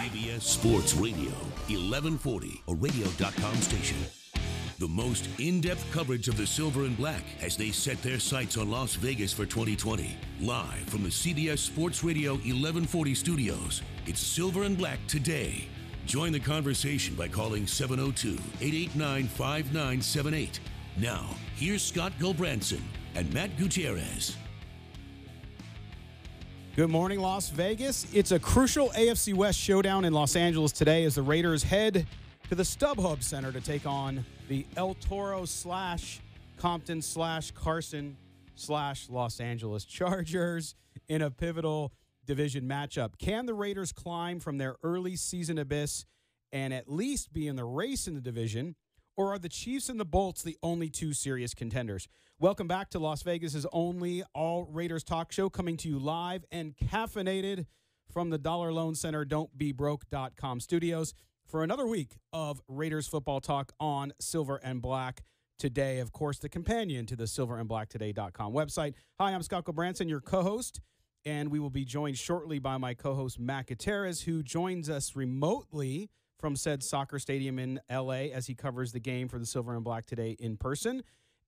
CBS Sports Radio, 1140, a radio.com station. The most in-depth coverage of the Silver and Black as they set their sights on Las Vegas for 2020. Live from the CBS Sports Radio 1140 studios, it's Silver and Black Today. Join the conversation by calling 702-889-5978. Now, here's Scott Gulbransen and Matt Gutierrez. Good morning, Las Vegas. It's a crucial AFC West showdown in Los Angeles today as the Raiders head to the StubHub Center to take on the El Toro / Compton / Carson / Los Angeles Chargers in a pivotal division matchup. Can the Raiders climb from their early season abyss and at least be in the race in the division, or are the Chiefs and the Bolts the only two serious contenders? Welcome back to Las Vegas's only all Raiders talk show, coming to you live and caffeinated from the Dollar Loan Center don'tbebroke.com studios for another week of Raiders football talk on Silver and Black Today. Of course, the companion to the silverandblacktoday.com website. Hi, I'm Scott Gulbransen, your co-host, and we will be joined shortly by my co-host Matt Gutierrez, who joins us remotely from said soccer stadium in L.A. as he covers the game for the Silver and Black Today in person.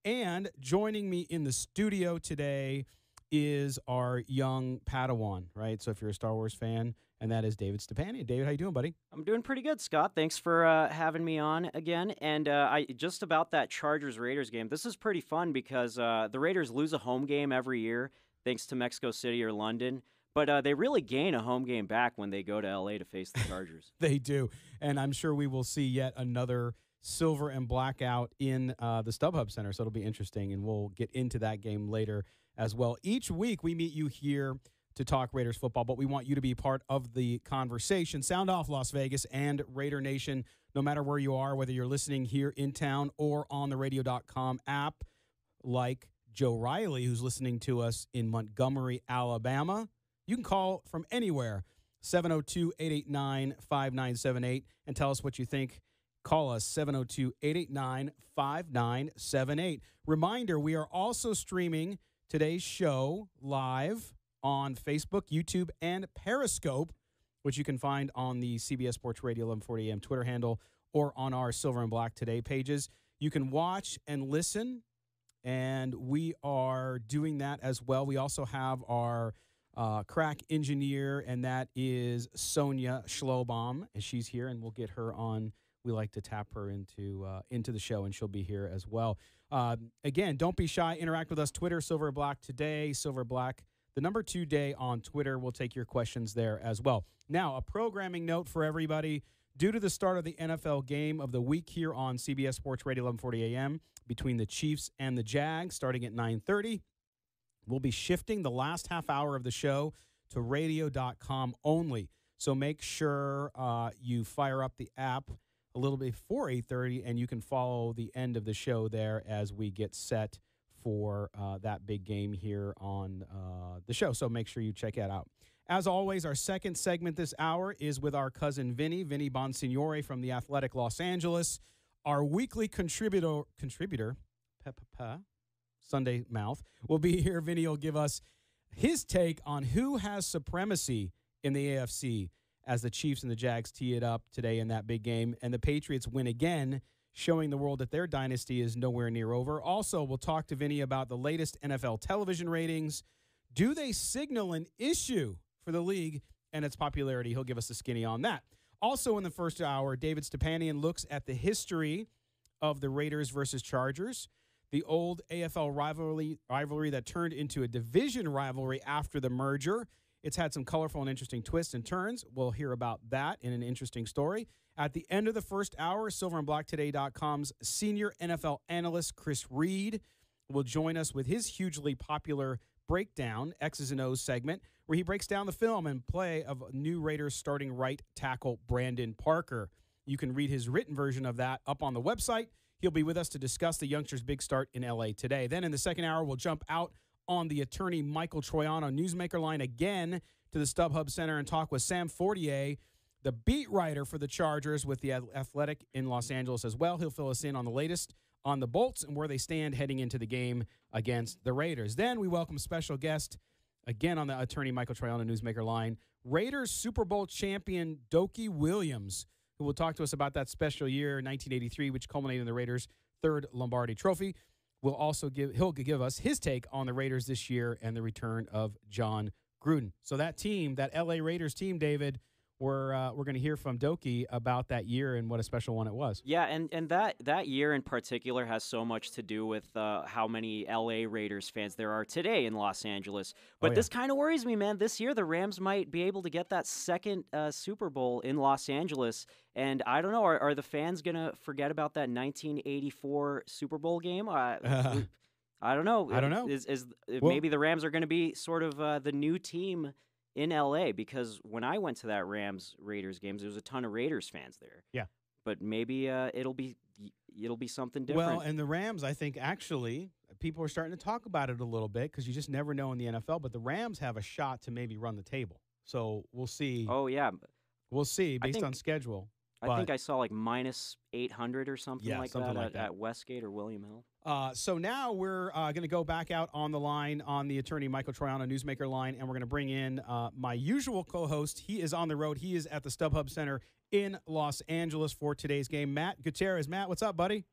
And joining me in the studio today is our young Padawan, right? So if you're a Star Wars fan, and that is David Stepanian. David, how you doing, buddy? I'm doing pretty good, Scott. Thanks for having me on again. And I just about that Chargers-Raiders game, this is pretty fun because the Raiders lose a home game every year thanks to Mexico City or London. But they really gain a home game back when they go to L.A. to face the Chargers. They do. And I'm sure we will see yet another Silver and Black out in the StubHub Center, so it'll be interesting, and we'll get into that game later as well. Each week we meet you here to talk Raiders football, but we want you to be part of the conversation. Sound off, Las Vegas and Raider Nation, no matter where you are, whether you're listening here in town or on the radio.com app, like Joe Riley, who's listening to us in Montgomery, Alabama. You can call from anywhere, 702-889-5978, and tell us what you think. Call us, 702-889-5978. Reminder, we are also streaming today's show live on Facebook, YouTube, and Periscope, which you can find on the CBS Sports Radio 1140 AM Twitter handle or on our Silver and Black Today pages. You can watch and listen, and we are doing that as well. We also have our crack engineer, and that is Sonia Schlobaum, and she's here, and we'll get her on. We like to tap her into the show, and she'll be here as well. Again, don't be shy. Interact with us. Twitter, Silver Black Today, Silver Black, the number 2 day on Twitter. We'll take your questions there as well. Now, a programming note for everybody. Due to the start of the NFL game of the week here on CBS Sports Radio 1140 AM between the Chiefs and the Jags, starting at 9:30, we'll be shifting the last half hour of the show to radio.com only. So make sure you fire up the app a little bit before 8:30, and you can follow the end of the show there as we get set for that big game here on the show. So make sure you check that out. As always, our second segment this hour is with our cousin Vinny Bonsignore from The Athletic Los Angeles. Our weekly contributor, Sunday mouth, will be here. Vinny will give us his take on who has supremacy in the AFC as the Chiefs and the Jags tee it up today in that big game, and the Patriots win again, showing the world that their dynasty is nowhere near over. Also, we'll talk to Vinny about the latest NFL television ratings. Do they signal an issue for the league and its popularity? He'll give us a skinny on that. Also in the first hour, David Stepanian looks at the history of the Raiders versus Chargers, the old AFL rivalry that turned into a division rivalry after the merger. It's had some colorful and interesting twists and turns. We'll hear about that in an interesting story. At the end of the first hour, silverandblacktoday.com's senior NFL analyst Chris Reed will join us with his hugely popular breakdown, X's and O's segment, where he breaks down the film and play of new Raiders starting right tackle Brandon Parker. You can read his written version of that up on the website. He'll be with us to discuss the youngsters' big start in L.A. today. Then in the second hour, we'll jump out on the attorney Michael Troiano Newsmaker line again to the StubHub Center and talk with Sam Fortier, the beat writer for the Chargers with the Athletic in Los Angeles as well. He'll fill us in on the latest on the Bolts and where they stand heading into the game against the Raiders. Then we welcome special guest again on the attorney Michael Troiano Newsmaker line, Raiders Super Bowl champion Dokie Williams, who will talk to us about that special year, 1983, which culminated in the Raiders' third Lombardi Trophy. He'll give us his take on the Raiders this year and the return of Jon Gruden. So that team, that L.A. Raiders team, David, we're going to hear from Dokie about that year and what a special one it was. Yeah, and that year in particular has so much to do with how many L.A. Raiders fans there are today in Los Angeles. But this kind of worries me, man. This year the Rams might be able to get that second Super Bowl in Los Angeles. And I don't know, are the fans going to forget about that 1984 Super Bowl game? I don't know. I don't know. Maybe the Rams are going to be sort of the new team in LA, because when I went to that Rams-Raiders games, there was a ton of Raiders fans there. Yeah. But maybe it'll be something different. Well, and the Rams, I think, actually, people are starting to talk about it a little bit because you just never know in the NFL. But the Rams have a shot to maybe run the table. So we'll see. Oh, yeah. We'll see based on schedule. I think I saw like minus 800 or something like that at Westgate or William Hill. So now we're going to go back out on the line on the attorney Michael Troiano Newsmaker line, and we're going to bring in my usual co-host. He is on the road. He is at the StubHub Center in Los Angeles for today's game. Matt Gutierrez. Matt, what's up, buddy?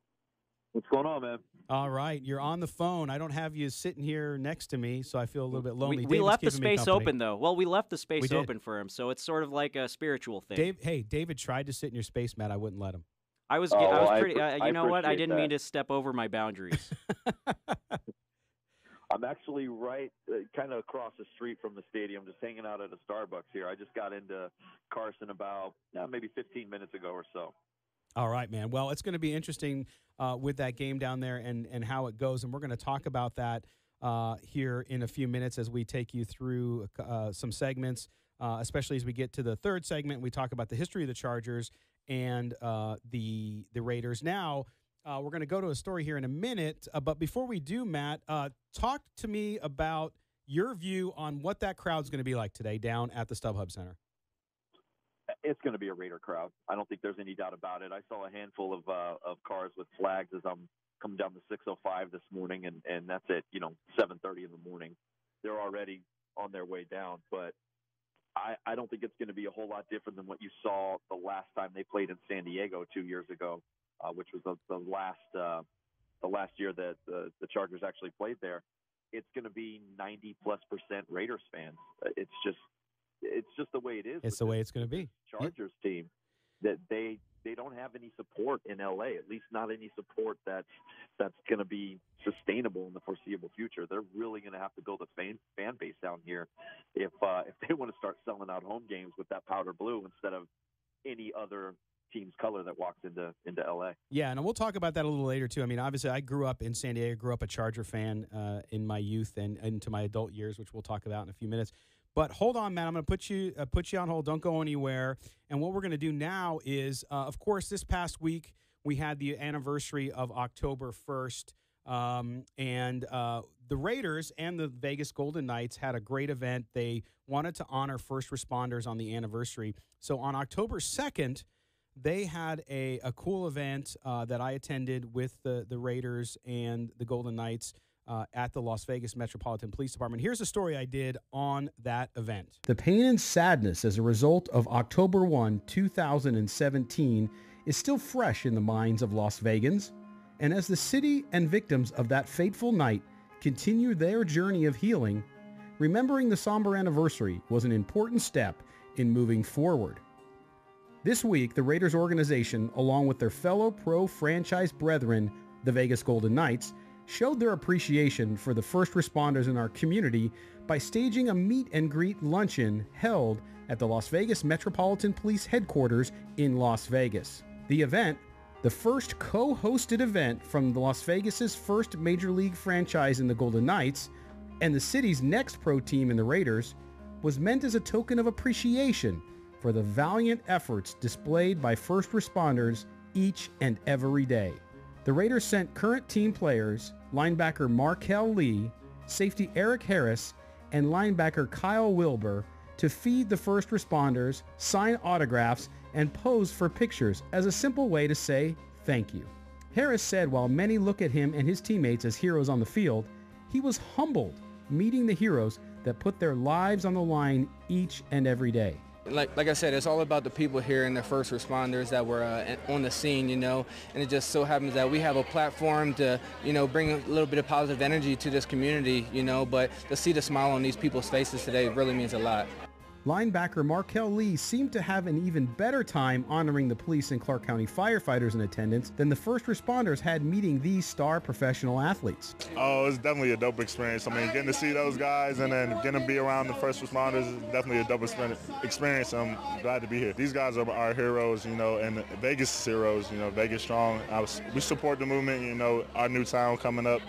What's going on, man? All right. You're on the phone. I don't have you sitting here next to me, so I feel a little bit lonely. We left the space open, though. Well, we left the space open for him, so it's sort of like a spiritual thing. David tried to sit in your space, Matt. I wouldn't let him. I was pretty. You know what? I didn't mean to step over my boundaries. I'm actually right, kind of across the street from the stadium, just hanging out at a Starbucks here. I just got into Carson about maybe 15 minutes ago or so. All right, man. Well, it's going to be interesting with that game down there and how it goes, and we're going to talk about that here in a few minutes as we take you through some segments, especially as we get to the third segment. We talk about the history of the Chargers and the Raiders. Now, we're going to go to a story here in a minute, but before we do, Matt, talk to me about your view on what that crowd's going to be like today down at the StubHub Center. It's going to be a Raider crowd. I don't think there's any doubt about it. I saw a handful of cars with flags as I'm coming down the 605 this morning, and that's at 7:30 in the morning. They're already on their way down, but I don't think it's going to be a whole lot different than what you saw the last time they played in San Diego 2 years ago, which was the last year that the Chargers actually played there. It's going to be 90+% Raiders fans. It's just the way it is. It's the way it's going to be. Chargers team, that they don't have any support in LA, at least not any support that's going to be sustainable in the foreseeable future. They're really going to have to build a fan base down here if they want to start selling out home games with that powder blue instead of any other team's color that walks into LA. Yeah, and we'll talk about that a little later too. I mean, obviously I grew up in San Diego, grew up a Charger fan in my youth and into my adult years, which we'll talk about in a few minutes. But hold on, Matt. I'm going to put you on hold. Don't go anywhere. And what we're going to do now is, of course, this past week we had the anniversary of October 1st. And the Raiders and the Vegas Golden Knights had a great event. They wanted to honor first responders on the anniversary. So on October 2nd, they had a cool event that I attended with the Raiders and the Golden Knights at the Las Vegas Metropolitan Police Department. Here's a story I did on that event. The pain and sadness as a result of October 1, 2017 is still fresh in the minds of Las Vegans. And as the city and victims of that fateful night continue their journey of healing, remembering the somber anniversary was an important step in moving forward. This week, the Raiders organization, along with their fellow pro franchise brethren, the Vegas Golden Knights, showed their appreciation for the first responders in our community by staging a meet and greet luncheon held at the Las Vegas Metropolitan Police Headquarters in Las Vegas. The event, the first co-hosted event from the Las Vegas's first Major League franchise in the Golden Knights and the city's next pro team in the Raiders, was meant as a token of appreciation for the valiant efforts displayed by first responders each and every day. The Raiders sent current team players, linebacker Markel Lee, safety Eric Harris, and linebacker Kyle Wilbur to feed the first responders, sign autographs, and pose for pictures as a simple way to say thank you. Harris said while many look at him and his teammates as heroes on the field, he was humbled meeting the heroes that put their lives on the line each and every day. Like I said, it's all about the people here and the first responders that were on the scene, and it just so happens that we have a platform to, bring a little bit of positive energy to this community, but to see the smile on these people's faces today really means a lot. Linebacker Markel Lee seemed to have an even better time honoring the police and Clark County firefighters in attendance than the first responders had meeting these star professional athletes. Oh, it's definitely a dope experience. I mean, getting to see those guys and then getting to be around the first responders is definitely a dope experience. I'm glad to be here. These guys are our heroes, and Vegas heroes, Vegas strong. We support the movement, our new town coming up,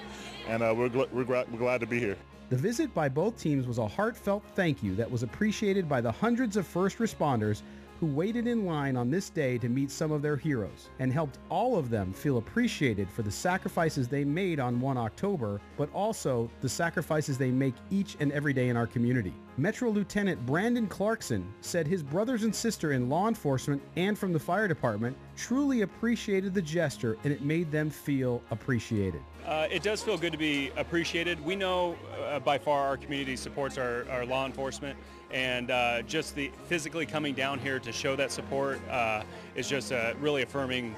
and we're glad to be here. The visit by both teams was a heartfelt thank you that was appreciated by the hundreds of first responders who waited in line on this day to meet some of their heroes and helped all of them feel appreciated for the sacrifices they made on 1 October, but also the sacrifices they make each and every day in our community. Metro Lieutenant Brandon Clarkson said his brothers and sister in law enforcement and from the fire department truly appreciated the gesture, and it made them feel appreciated. It does feel good to be appreciated. We know by far our community supports our law enforcement, and just the physically coming down here to show that support is just really affirming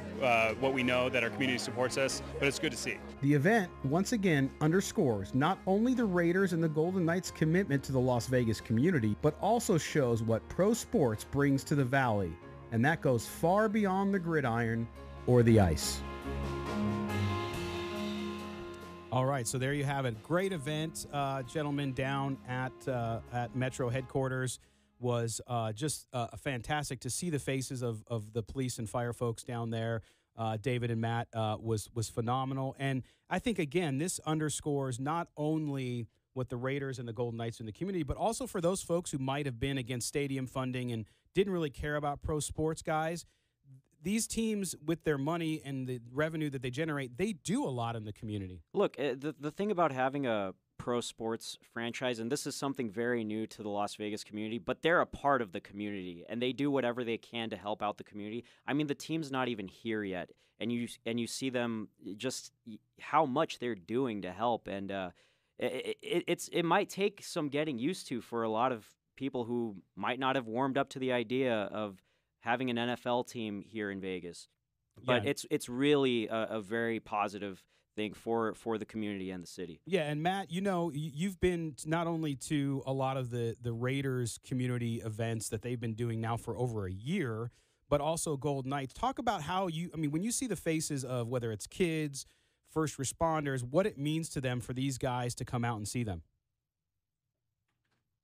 what we know, that our community supports us, but it's good to see. The event, once again, underscores not only the Raiders and the Golden Knights' commitment to the Las Vegas community, but also shows what pro sports brings to the Valley, and that goes far beyond the gridiron or the ice. All right, so there you have it. Great event, gentlemen, down at Metro headquarters. Was just fantastic to see the faces of the police and fire folks down there. David and Matt was phenomenal. And I think, again, this underscores not only what the Raiders and the Golden Knights in the community, but also for those folks who might have been against stadium funding and didn't really care about pro sports guys. These teams, with their money and the revenue that they generate, they do a lot in the community. Look, the thing about having a pro sports franchise, and this is something very new to the Las Vegas community, but they're a part of the community, and they do whatever they can to help out the community. I mean, the team's not even here yet, and you see them just how much they're doing to help, and it might take some getting used to for a lot of people who might not have warmed up to the idea of having an NFL team here in Vegas. But Yeah. it's really a very positive thing for the community and the city. Yeah, and Matt, you've been not only to a lot of the Raiders community events that they've been doing now for over a year, but also Golden Knights. Talk about how when you see the faces of whether it's kids, first responders, what it means to them for these guys to come out and see them.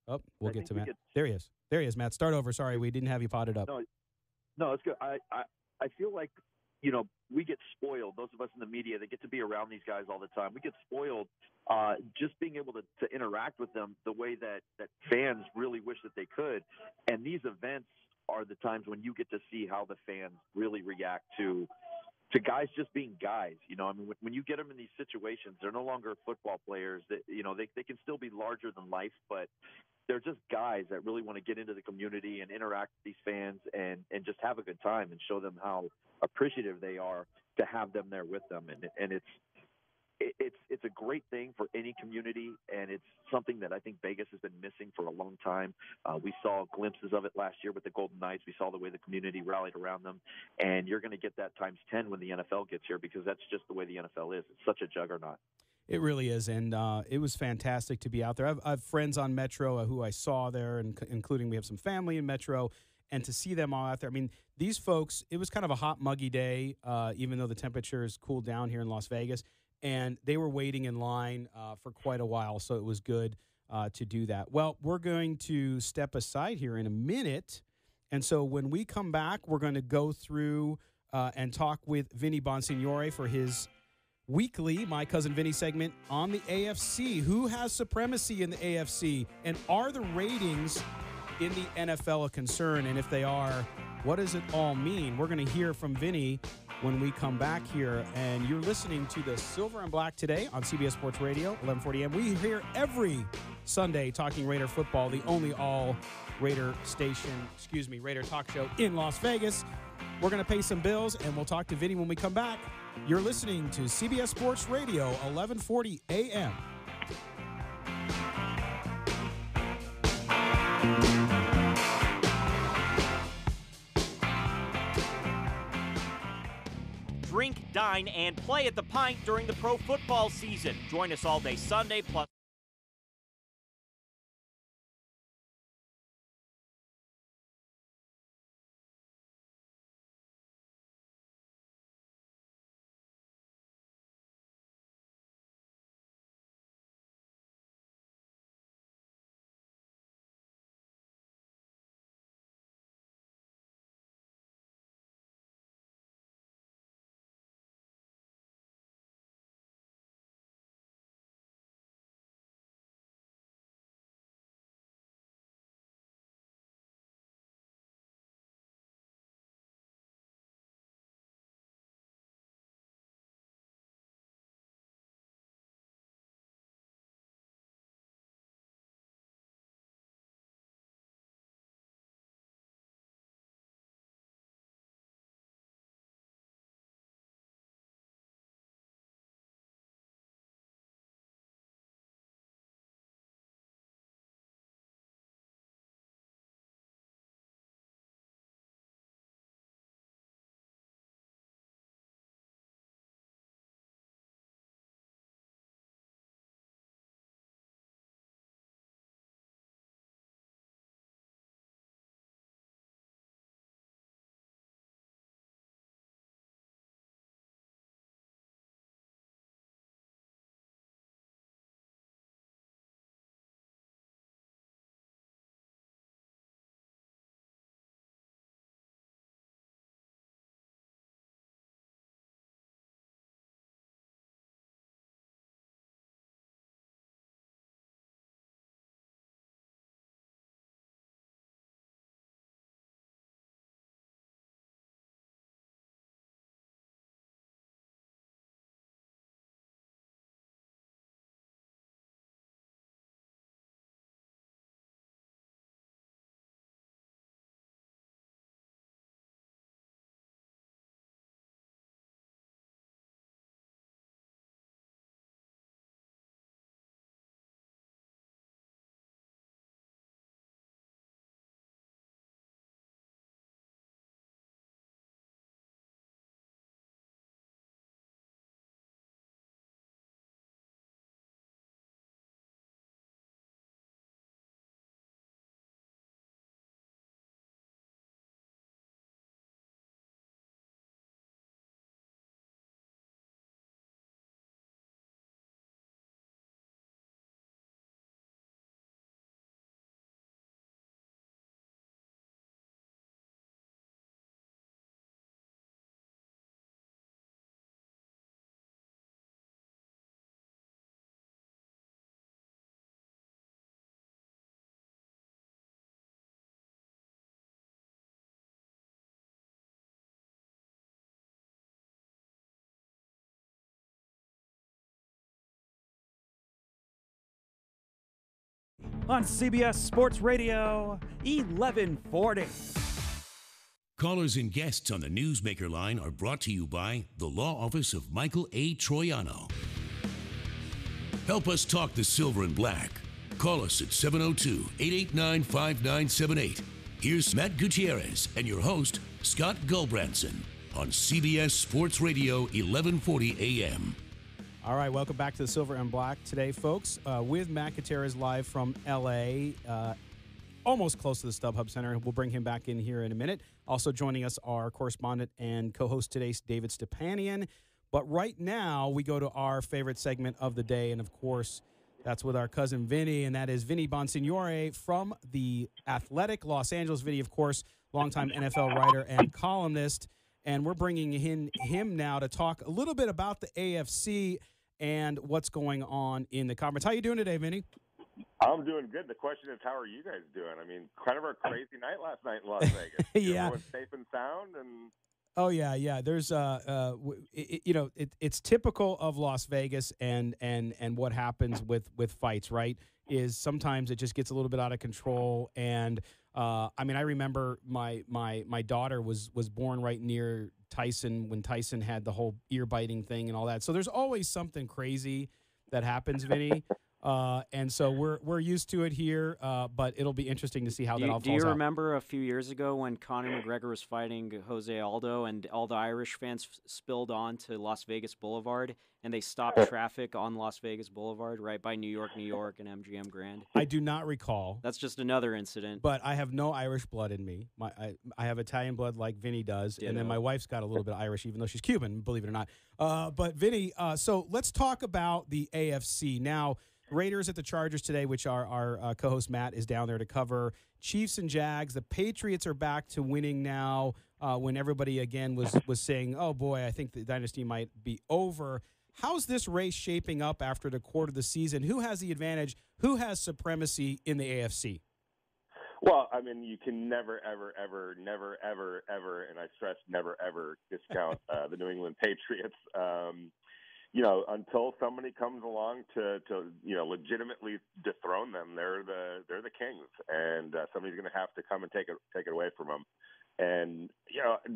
Oh, we'll get to Matt. There he is, Matt. Start over. Sorry, we didn't have you potted up. No, it's good. I feel like, we get spoiled. Those of us in the media that get to be around these guys all the time, we get spoiled just being able to interact with them the way that fans really wish that they could. And these events are the times when you get to see how the fans really react to guys just being guys. When you get them in these situations, they're no longer football players. That they can still be larger than life, but they're just guys that really want to get into the community and interact with these fans and just have a good time and show them how appreciative they are to have them there with them. And it's a great thing for any community, and it's something that I think Vegas has been missing for a long time. We saw glimpses of it last year with the Golden Knights. We saw the way the community rallied around them, and you're going to get that times 10 when the NFL gets here, because that's just the way the NFL is. It's such a juggernaut. It really is, and it was fantastic to be out there. I have friends on Metro who I saw there, including we have some family in Metro, and to see them all out there. I mean, these folks, it was kind of a hot, muggy day, even though the temperatures cooled down here in Las Vegas, and they were waiting in line for quite a while, so it was good to do that. Well, we're going to step aside here in a minute, and so when we come back, we're going to go through and talk with Vinny Bonsignore for his weekly My Cousin Vinny segment on the AFC. Who has supremacy in the AFC? And are the ratings in the NFL a concern? And if they are, what does it all mean? We're going to hear from Vinny when we come back here. And you're listening to the Silver and Black today on CBS Sports Radio, 1140 AM. We hear every Sunday talking Raider football, the only all-Raider Raider talk show in Las Vegas. We're going to pay some bills, and we'll talk to Vinny when we come back. You're listening to CBS Sports Radio, 1140 AM. Drink, dine, and play at the Pint during the pro football season. Join us all day Sunday, plus on CBS Sports Radio, 1140. Callers and guests on the Newsmaker line are brought to you by the law office of Michael A. Troiano. Help us talk the silver and black. Call us at 702-889-5978. Here's Matt Gutierrez and your host, Scott Gulbranson, on CBS Sports Radio, 1140 AM. All right, welcome back to the Silver and Black today, folks, with Matt Gutierrez live from L.A., almost close to the StubHub Center. We'll bring him back in here in a minute. Also joining us, our correspondent and co-host today, David Stepanian. But right now, we go to our favorite segment of the day, and of course, that's with our cousin Vinny, and that is Vinny Bonsignore from The Athletic, Los Angeles. Vinny, of course, longtime NFL writer and columnist. And we're bringing him now to talk a little bit about the AFC and what's going on in the conference. How you doing today, Vinny? I'm doing good. The question is, how are you guys doing? I mean, kind of a crazy night last night in Las Vegas. Yeah. Everyone's safe and sound, and oh yeah. There's it's typical of Las Vegas and what happens with fights, right? Is sometimes it just gets a little bit out of control. And I remember my daughter was born right near Tyson when Tyson had the whole ear biting thing and all that. So there's always something crazy that happens, Vinny. And so we're used to it here, but it'll be interesting to see how that all falls out. Do you remember a few years ago when Conor McGregor was fighting Jose Aldo and all the Irish fans spilled on to Las Vegas Boulevard and they stopped traffic on Las Vegas Boulevard right by New York, and MGM Grand? I do not recall. That's just another incident. But I have no Irish blood in me. I have Italian blood like Vinny does, and then my wife's got a little bit of Irish, even though she's Cuban, believe it or not. But Vinny, so let's talk about the AFC now. Raiders at the Chargers today, which our co-host Matt is down there to cover. Chiefs and Jags. The Patriots are back to winning now when everybody again was saying, oh, boy, I think the dynasty might be over. How's this race shaping up after the quarter of the season? Who has the advantage? Who has supremacy in the AFC? Well, I mean, you can never, ever, ever, never, ever, ever, and I stress never, ever discount the New England Patriots. Until somebody comes along to legitimately dethrone them, they're the kings, and somebody's going to have to come and take it away from them. And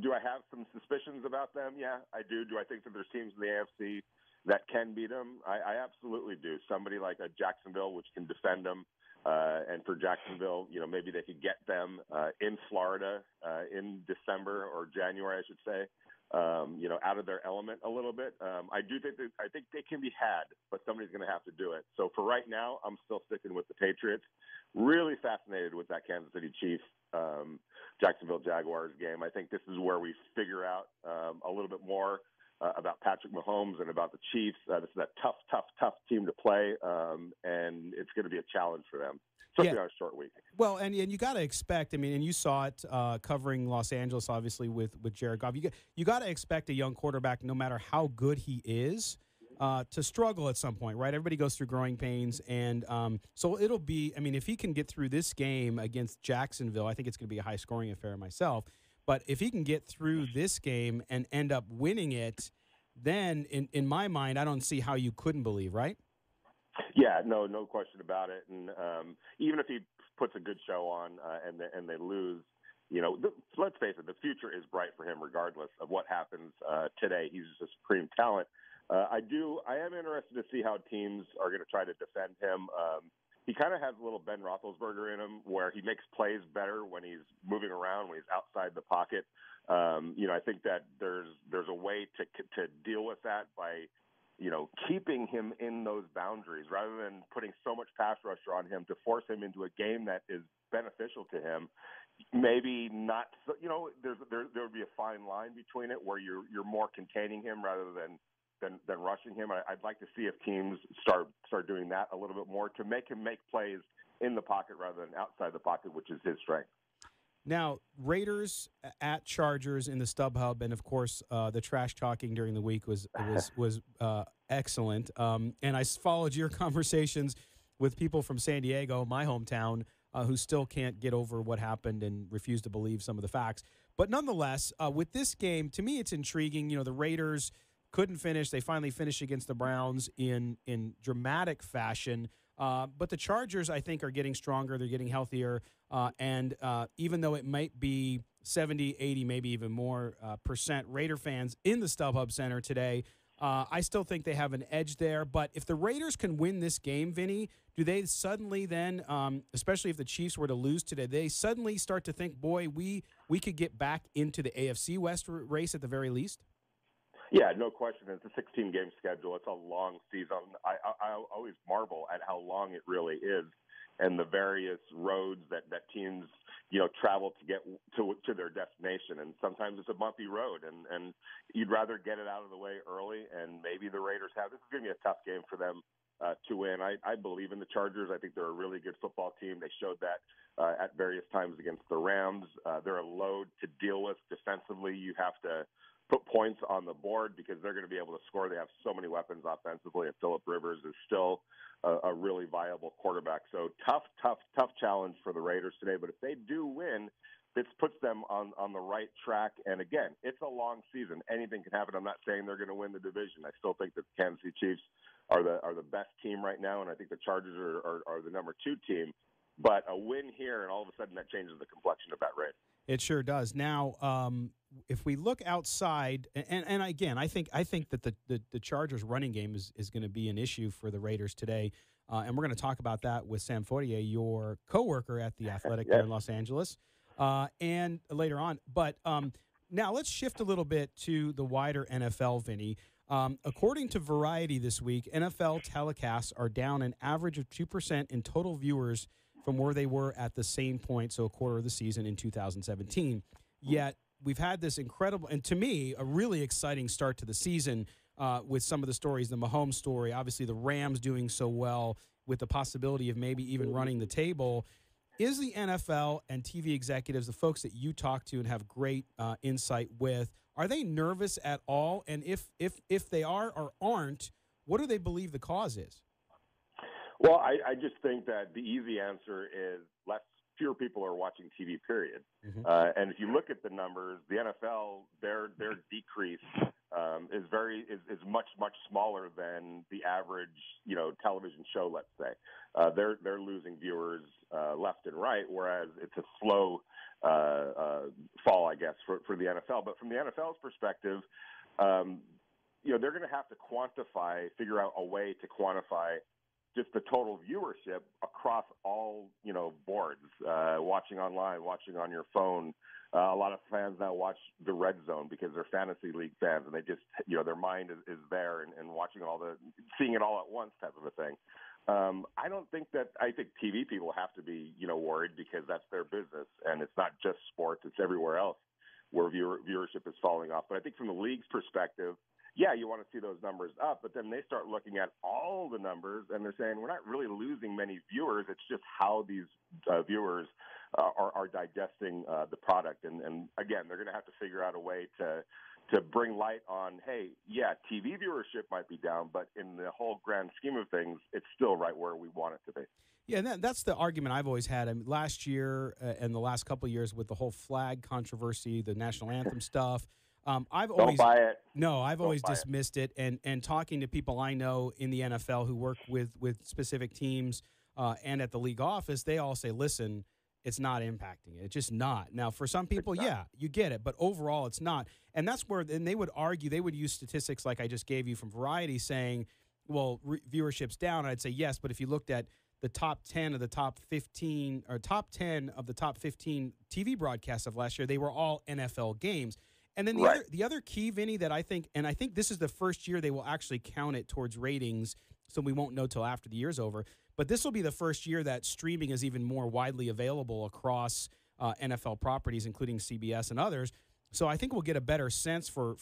do I have some suspicions about them? Yeah, I do. Do I think that there's teams in the AFC that can beat them? I absolutely do. Somebody like a Jacksonville, which can defend them, and for Jacksonville, maybe they could get them in Florida in December or January, I should say. Out of their element a little bit. I think they can be had, but somebody's going to have to do it. So for right now, I'm still sticking with the Patriots. Really fascinated with that Kansas City Chiefs, Jacksonville Jaguars game. I think this is where we figure out a little bit more about Patrick Mahomes and about the Chiefs. This is a tough team to play, and it's going to be a challenge for them, especially on a short week. Well, and you got to expect, and you saw it covering Los Angeles, obviously, with Jared Goff. You got to expect a young quarterback, no matter how good he is, to struggle at some point, right? Everybody goes through growing pains, and so it'll be, if he can get through this game against Jacksonville, I think it's going to be a high-scoring affair myself. But if he can get through this game and end up winning it, then in my mind, I don't see how you couldn't believe, right? Yeah, no question about it. And even if he puts a good show on and they lose, let's face it, the future is bright for him regardless of what happens today. He's a supreme talent. I am interested to see how teams are going to try to defend him. He kind of has a little Ben Roethlisberger in him where he makes plays better when he's moving around, when he's outside the pocket. I think that there's a way to deal with that by keeping him in those boundaries rather than putting so much pass rusher on him to force him into a game that is beneficial to him. Maybe not, there would be a fine line between it where you're more containing him rather than rushing him. I'd like to see if teams start doing that a little bit more to make him make plays in the pocket rather than outside the pocket, which is his strength. Now, Raiders at Chargers in the StubHub, and of course, the trash talking during the week was excellent. And I followed your conversations with people from San Diego, my hometown, who still can't get over what happened and refuse to believe some of the facts. But nonetheless, with this game, to me, it's intriguing. The Raiders couldn't finish. They finally finished against the Browns in dramatic fashion. But the Chargers, I think, are getting stronger. They're getting healthier. And even though it might be 70, 80, maybe even more percent Raider fans in the StubHub Center today, I still think they have an edge there. But if the Raiders can win this game, Vinny, do they suddenly then, especially if the Chiefs were to lose today, they suddenly start to think, boy, we could get back into the AFC West race at the very least? Yeah, no question. It's a 16-game schedule. It's a long season. I always marvel at how long it really is and the various roads that teams, travel to get to their destination. And sometimes it's a bumpy road, and you'd rather get it out of the way early, and maybe the Raiders have. This is going to be a tough game for them to win. I believe in the Chargers. I think they're a really good football team. They showed that at various times against the Rams. They're a load to deal with defensively. You have to put points on the board because they're going to be able to score. They have so many weapons offensively, and Phillip Rivers is still a really viable quarterback. So tough challenge for the Raiders today. But if they do win, this puts them on the right track. And again, it's a long season. Anything can happen. I'm not saying they're going to win the division. I still think that the Kansas City Chiefs are the best team right now, and I think the Chargers are the number 2 team. But a win here, and all of a sudden that changes the complexion of that race. It sure does. Now, if we look outside, and again, I think that the Chargers' running game is going to be an issue for the Raiders today, and we're going to talk about that with Sam Fortier, your coworker at the Athletic here in Los Angeles, and later on. But now let's shift a little bit to the wider NFL, Vinny. According to Variety this week, NFL telecasts are down an average of 2% in total viewers from where they were at the same point, so a quarter of the season in 2017. Yet we've had this incredible, and to me, a really exciting start to the season with some of the stories, the Mahomes story, obviously the Rams doing so well with the possibility of maybe even running the table. Is the NFL and TV executives, the folks that you talk to and have great insight with, are they nervous at all? And if they are or aren't, what do they believe the cause is? Well, I just think that the easy answer is fewer people are watching TV, period. Mm-hmm. And if you look at the numbers, the NFL, their decrease is much smaller than the average, television show, let's say. They're losing viewers left and right, whereas it's a slow fall, I guess, for the NFL. But from the NFL's perspective, they're going to have to figure out a way to quantify just the total viewership across all, boards, watching online, watching on your phone. A lot of fans now watch the Red Zone because they're fantasy league fans, and they just, their mind is there and watching seeing it all at once type of a thing. I think TV people have to be, worried because that's their business, and it's not just sports, it's everywhere else where viewership is falling off. But I think from the league's perspective, yeah, you want to see those numbers up, but then they start looking at all the numbers, and they're saying we're not really losing many viewers. It's just how these viewers are digesting the product. And again, they're going to have to figure out a way to bring light on, hey, yeah, TV viewership might be down, but in the whole grand scheme of things, it's still right where we want it to be. Yeah, and that's the argument I've always had. I mean, last year and the last couple of years with the whole flag controversy, the national anthem stuff, I've always dismissed it. And talking to people I know in the NFL who work with specific teams and at the league office, they all say, listen, it's not impacting it. It's just not. Now, for some people, yeah, you get it. But overall, it's not. And that's where then they would argue, they would use statistics like I just gave you from Variety saying, well, viewership's down. And I'd say, yes, but if you looked at the top 10 of the top 15 or top 10 of the top 15 TV broadcasts of last year, they were all NFL games. And then the other key, Vinny, that I think this is the first year they will actually count it towards ratings, so we won't know till after the year's over. But this will be the first year that streaming is even more widely available across NFL properties, including CBS and others. So I think we'll get a better sense for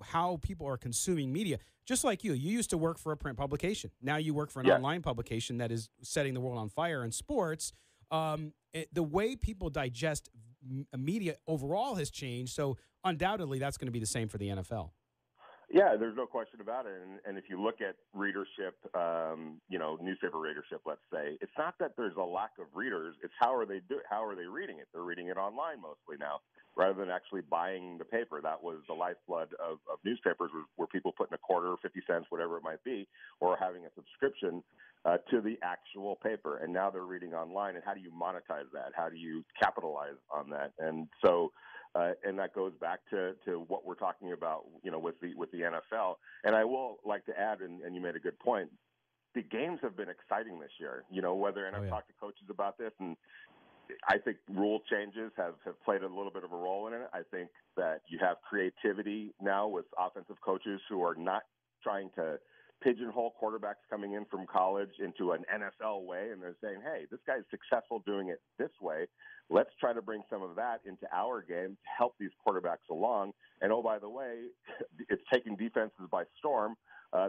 how people are consuming media. Just like you used to work for a print publication. Now you work for an online publication that is setting the world on fire in sports. The way people digest media overall has changed. So undoubtedly that's going to be the same for the NFL. Yeah, there's no question about it. And if you look at readership, newspaper readership, let's say, it's not that there's a lack of readers. It's how are they reading it? They're reading it online mostly now, rather than actually buying the paper. That was the lifeblood of newspapers, were people putting a quarter, 50 cents, whatever it might be, or having a subscription to the actual paper. And now they're reading online. And how do you monetize that? How do you capitalize on that? And so, and that goes back to what we're talking about, with the NFL. And I will like to add, and you made a good point, the games have been exciting this year, and I've talked to coaches about this, and I think rule changes have played a little bit of a role in it. I think that you have creativity now with offensive coaches who are not trying to pigeonhole quarterbacks coming in from college into an NFL way, and they're saying, hey, this guy's successful doing it this way. Let's try to bring some of that into our game to help these quarterbacks along. And, oh, by the way, it's taking defenses by storm.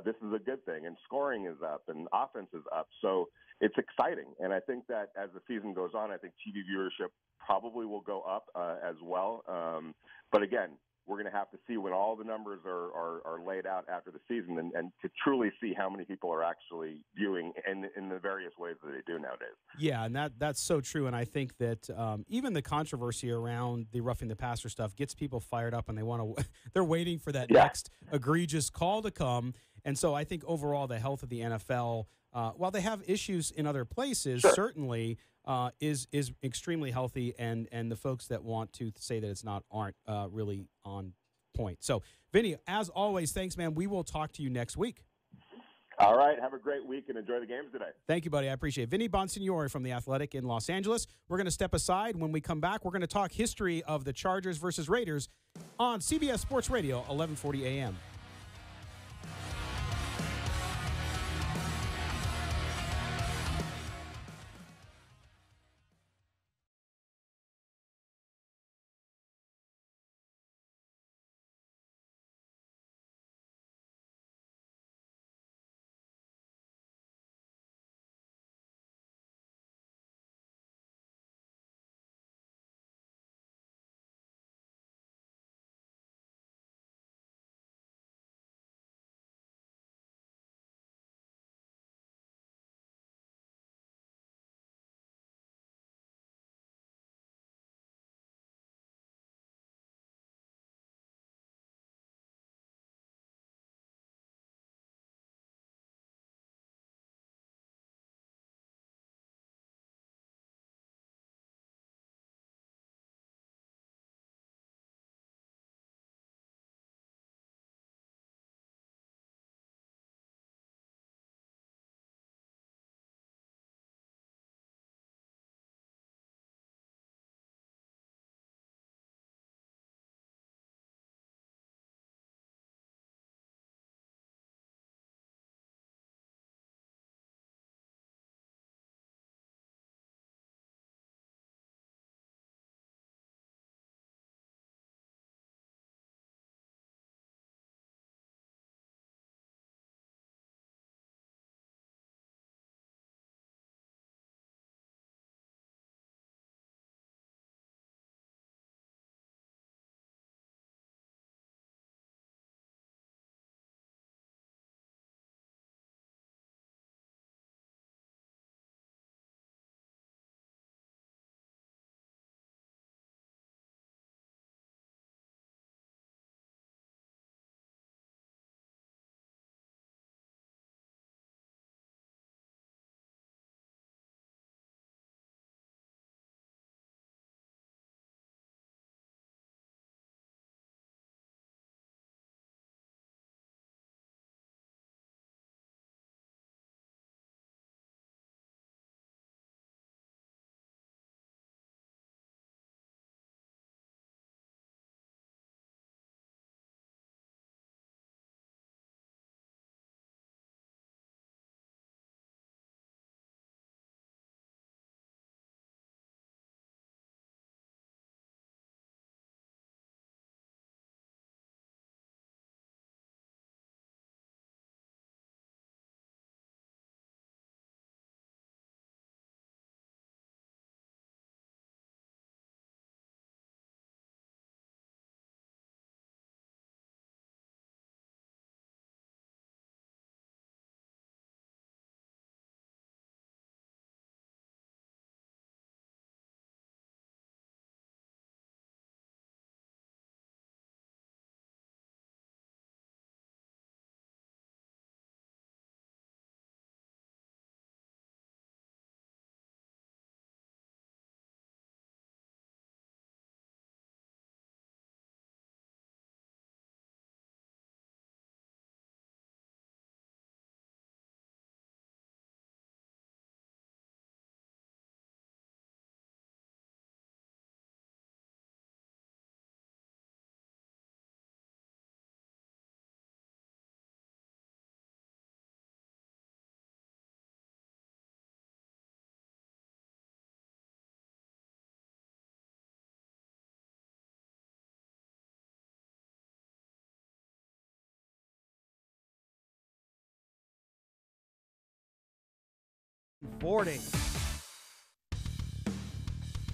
This is a good thing. And scoring is up and offense is up. So it's exciting. And I think that as the season goes on, I think TV viewership probably will go up as well. But, again, we're going to have to see when all the numbers are laid out after the season and to truly see how many people are actually viewing in the various ways that they do nowadays. Yeah, and that's so true. And I think that even the controversy around the roughing the passer stuff gets people fired up, and they're waiting for that next egregious call to come. And so I think overall the health of the NFL, while they have issues in other places, Sure. certainly is extremely healthy, and the folks that want to say that it's not aren't really on point. So, Vinny, as always, thanks, man. We will talk to you next week. All right. Have a great week and enjoy the games today. Thank you, buddy. I appreciate it. Vinny Bonsignore from The Athletic in Los Angeles. We're going to step aside. When we come back, we're going to talk history of the Chargers versus Raiders on CBS Sports Radio, 1140 a.m.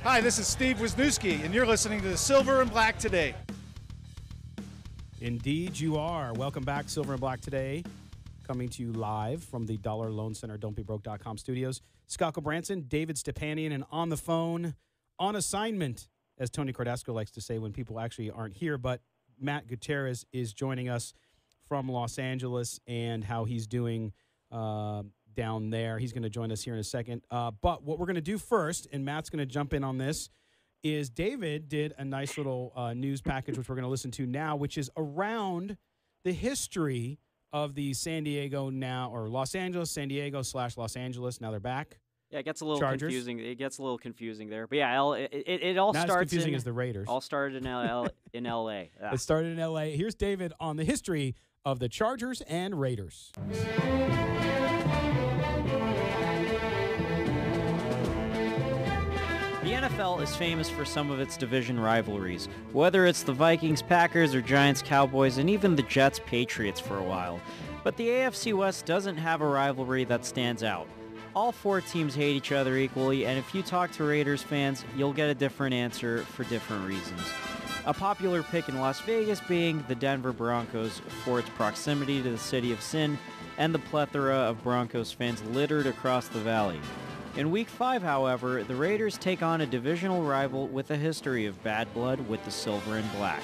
Hi, this is Steve Wisniewski, and you're listening to the Silver and Black Today. Indeed, you are. Welcome back, Silver and Black Today, coming to you live from the Dollar Loan Center, don'tbebroke.com studios. Scott Branson, David Stepanian, and on the phone, on assignment, as Tony Cardasco likes to say when people actually aren't here, but Matt Gutierrez is joining us from Los Angeles and how he's doing down there. He's going to join us here in a second. But what we're going to do first, and Matt's going to jump in on this, is David did a nice little news package, which we're going to listen to now, which is around the history of the San Diego now, or Los Angeles, San Diego / Los Angeles. Now they're back. Yeah, it gets a little Chargers. confusing. It gets a little confusing there. But yeah, it all Not starts as confusing as the Raiders. All started in L.A. Yeah. It started in L.A. Here's David on the history of the Chargers and Raiders. The NFL is famous for some of its division rivalries, whether it's the Vikings, Packers, or Giants, Cowboys, and even the Jets, Patriots for a while. But the AFC West doesn't have a rivalry that stands out. All four teams hate each other equally, and if you talk to Raiders fans, you'll get a different answer for different reasons. A popular pick in Las Vegas being the Denver Broncos for its proximity to the city of sin and the plethora of Broncos fans littered across the valley. In Week 5, however, the Raiders take on a divisional rival with a history of bad blood with the silver and black.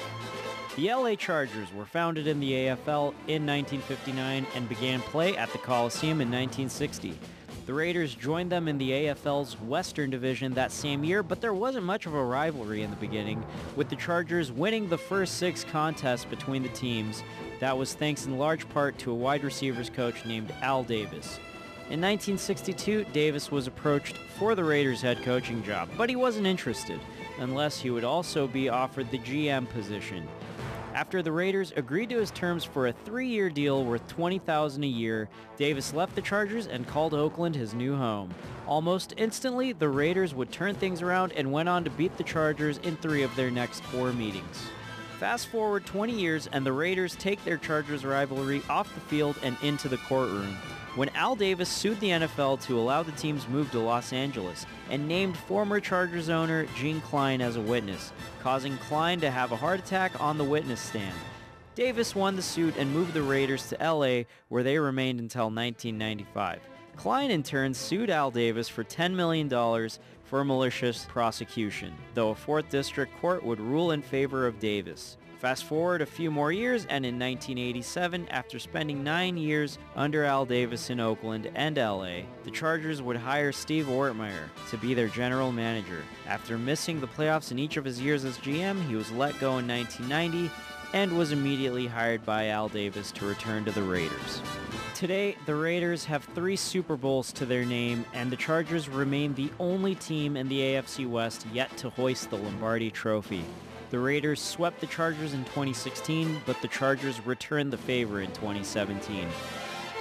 The LA Chargers were founded in the AFL in 1959 and began play at the Coliseum in 1960. The Raiders joined them in the AFL's Western Division that same year, but there wasn't much of a rivalry in the beginning, with the Chargers winning the first 6 contests between the teams. That was thanks in large part to a wide receivers coach named Al Davis. In 1962, Davis was approached for the Raiders head coaching job, but he wasn't interested, unless he would also be offered the GM position. After the Raiders agreed to his terms for a 3-year deal worth $20,000 a year, Davis left the Chargers and called Oakland his new home. Almost instantly, the Raiders would turn things around and went on to beat the Chargers in 3 of their next 4 meetings. Fast forward 20 years and the Raiders take their Chargers rivalry off the field and into the courtroom, when Al Davis sued the NFL to allow the team's move to Los Angeles and named former Chargers owner Gene Klein as a witness, causing Klein to have a heart attack on the witness stand. Davis won the suit and moved the Raiders to LA, where they remained until 1995. Klein in turn sued Al Davis for $10 million for malicious prosecution, though a 4th District Court would rule in favor of Davis. Fast forward a few more years, and in 1987, after spending 9 years under Al Davis in Oakland and LA, the Chargers would hire Steve Ortmeyer to be their general manager. After missing the playoffs in each of his years as GM, he was let go in 1990 and was immediately hired by Al Davis to return to the Raiders. Today, the Raiders have 3 Super Bowls to their name, and the Chargers remain the only team in the AFC West yet to hoist the Lombardi Trophy. The Raiders swept the Chargers in 2016, but the Chargers returned the favor in 2017.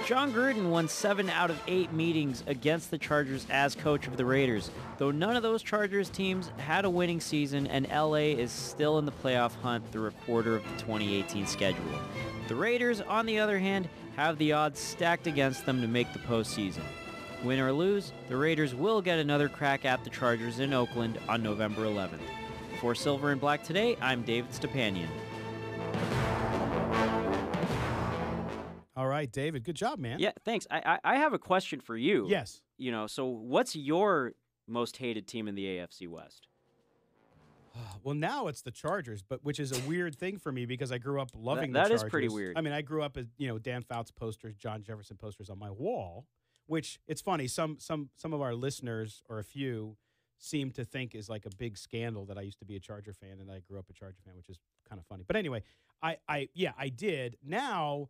Jon Gruden won 7 out of 8 meetings against the Chargers as coach of the Raiders, though none of those Chargers teams had a winning season, and LA is still in the playoff hunt through a quarter of the 2018 schedule. The Raiders, on the other hand, have the odds stacked against them to make the postseason. Win or lose, the Raiders will get another crack at the Chargers in Oakland on November 11th. For Silver and Black Today, I'm David Stepanian. All right, David. Good job, man. Yeah, thanks. I have a question for you. Yes. So what's your most hated team in the AFC West? Well, now it's the Chargers, but which is a weird thing for me because I grew up loving the Chargers. That is pretty weird. I mean, I grew up as, Dan Fouts posters, John Jefferson posters on my wall, which it's funny. Some of our listeners, or a few, seem to think is like a big scandal that I used to be a Charger fan and I grew up a Charger fan, which is kind of funny. But anyway, I did. Now,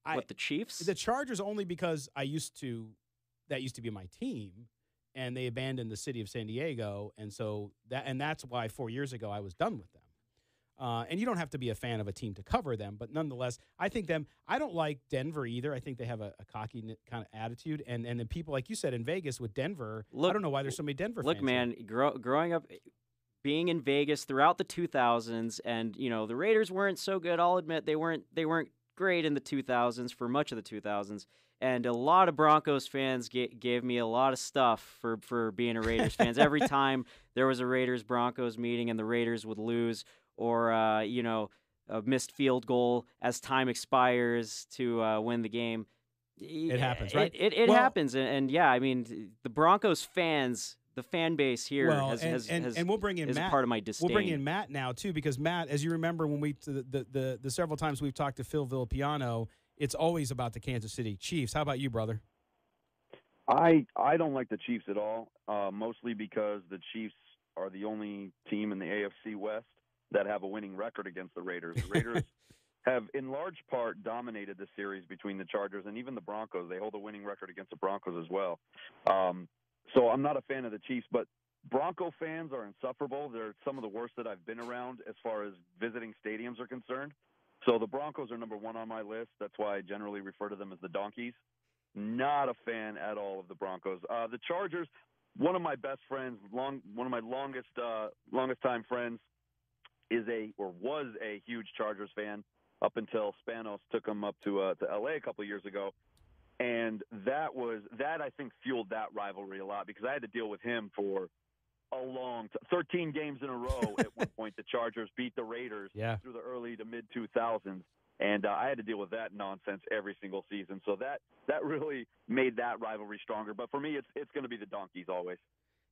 What, the Chiefs? The Chargers only because that used to be my team, and they abandoned the city of San Diego, and so that's why 4 years ago I was done with them. And you don't have to be a fan of a team to cover them, but nonetheless, I don't like Denver either. I think they have a cocky kind of attitude. And then people, like you said, in Vegas with Denver, I don't know why there's so many Denver fans. Look, man, growing up, being in Vegas throughout the 2000s, and, the Raiders weren't so good. I'll admit they weren't great in the 2000s, for much of the 2000s. And a lot of Broncos fans gave me a lot of stuff for being a Raiders fan. Every time there was a Raiders-Broncos meeting and the Raiders would lose, or, a missed field goal as time expires to win the game. It happens, right? It happens. And, yeah, I mean, the Broncos fans the fan base here and we'll bring in is Matt. a part of my disdain. We'll bring in Matt now too, because Matt, as you remember when the several times we've talked to Phil Villapiano, it's always about the Kansas City Chiefs. How about you, brother? I don't like the Chiefs at all, mostly because the Chiefs are the only team in the AFC West that have a winning record against the Raiders. The Raiders have, in large part, dominated the series between the Chargers and even the Broncos. They hold a winning record against the Broncos as well. So I'm not a fan of the Chiefs, but Bronco fans are insufferable. They're some of the worst that I've been around as far as visiting stadiums are concerned. So the Broncos are number one on my list. That's why I generally refer to them as the Donkeys. Not a fan at all of the Broncos. The Chargers, one of my best friends, one of my longest time friends, was a huge Chargers fan up until Spanos took him up to LA a couple of years ago. And that I think fueled that rivalry a lot, because I had to deal with him for a long 13 games in a row. At one point, the Chargers beat the Raiders through the early to mid 2000s, and I had to deal with that nonsense every single season. So that really made that rivalry stronger. But for me, it's going to be the Donkeys always.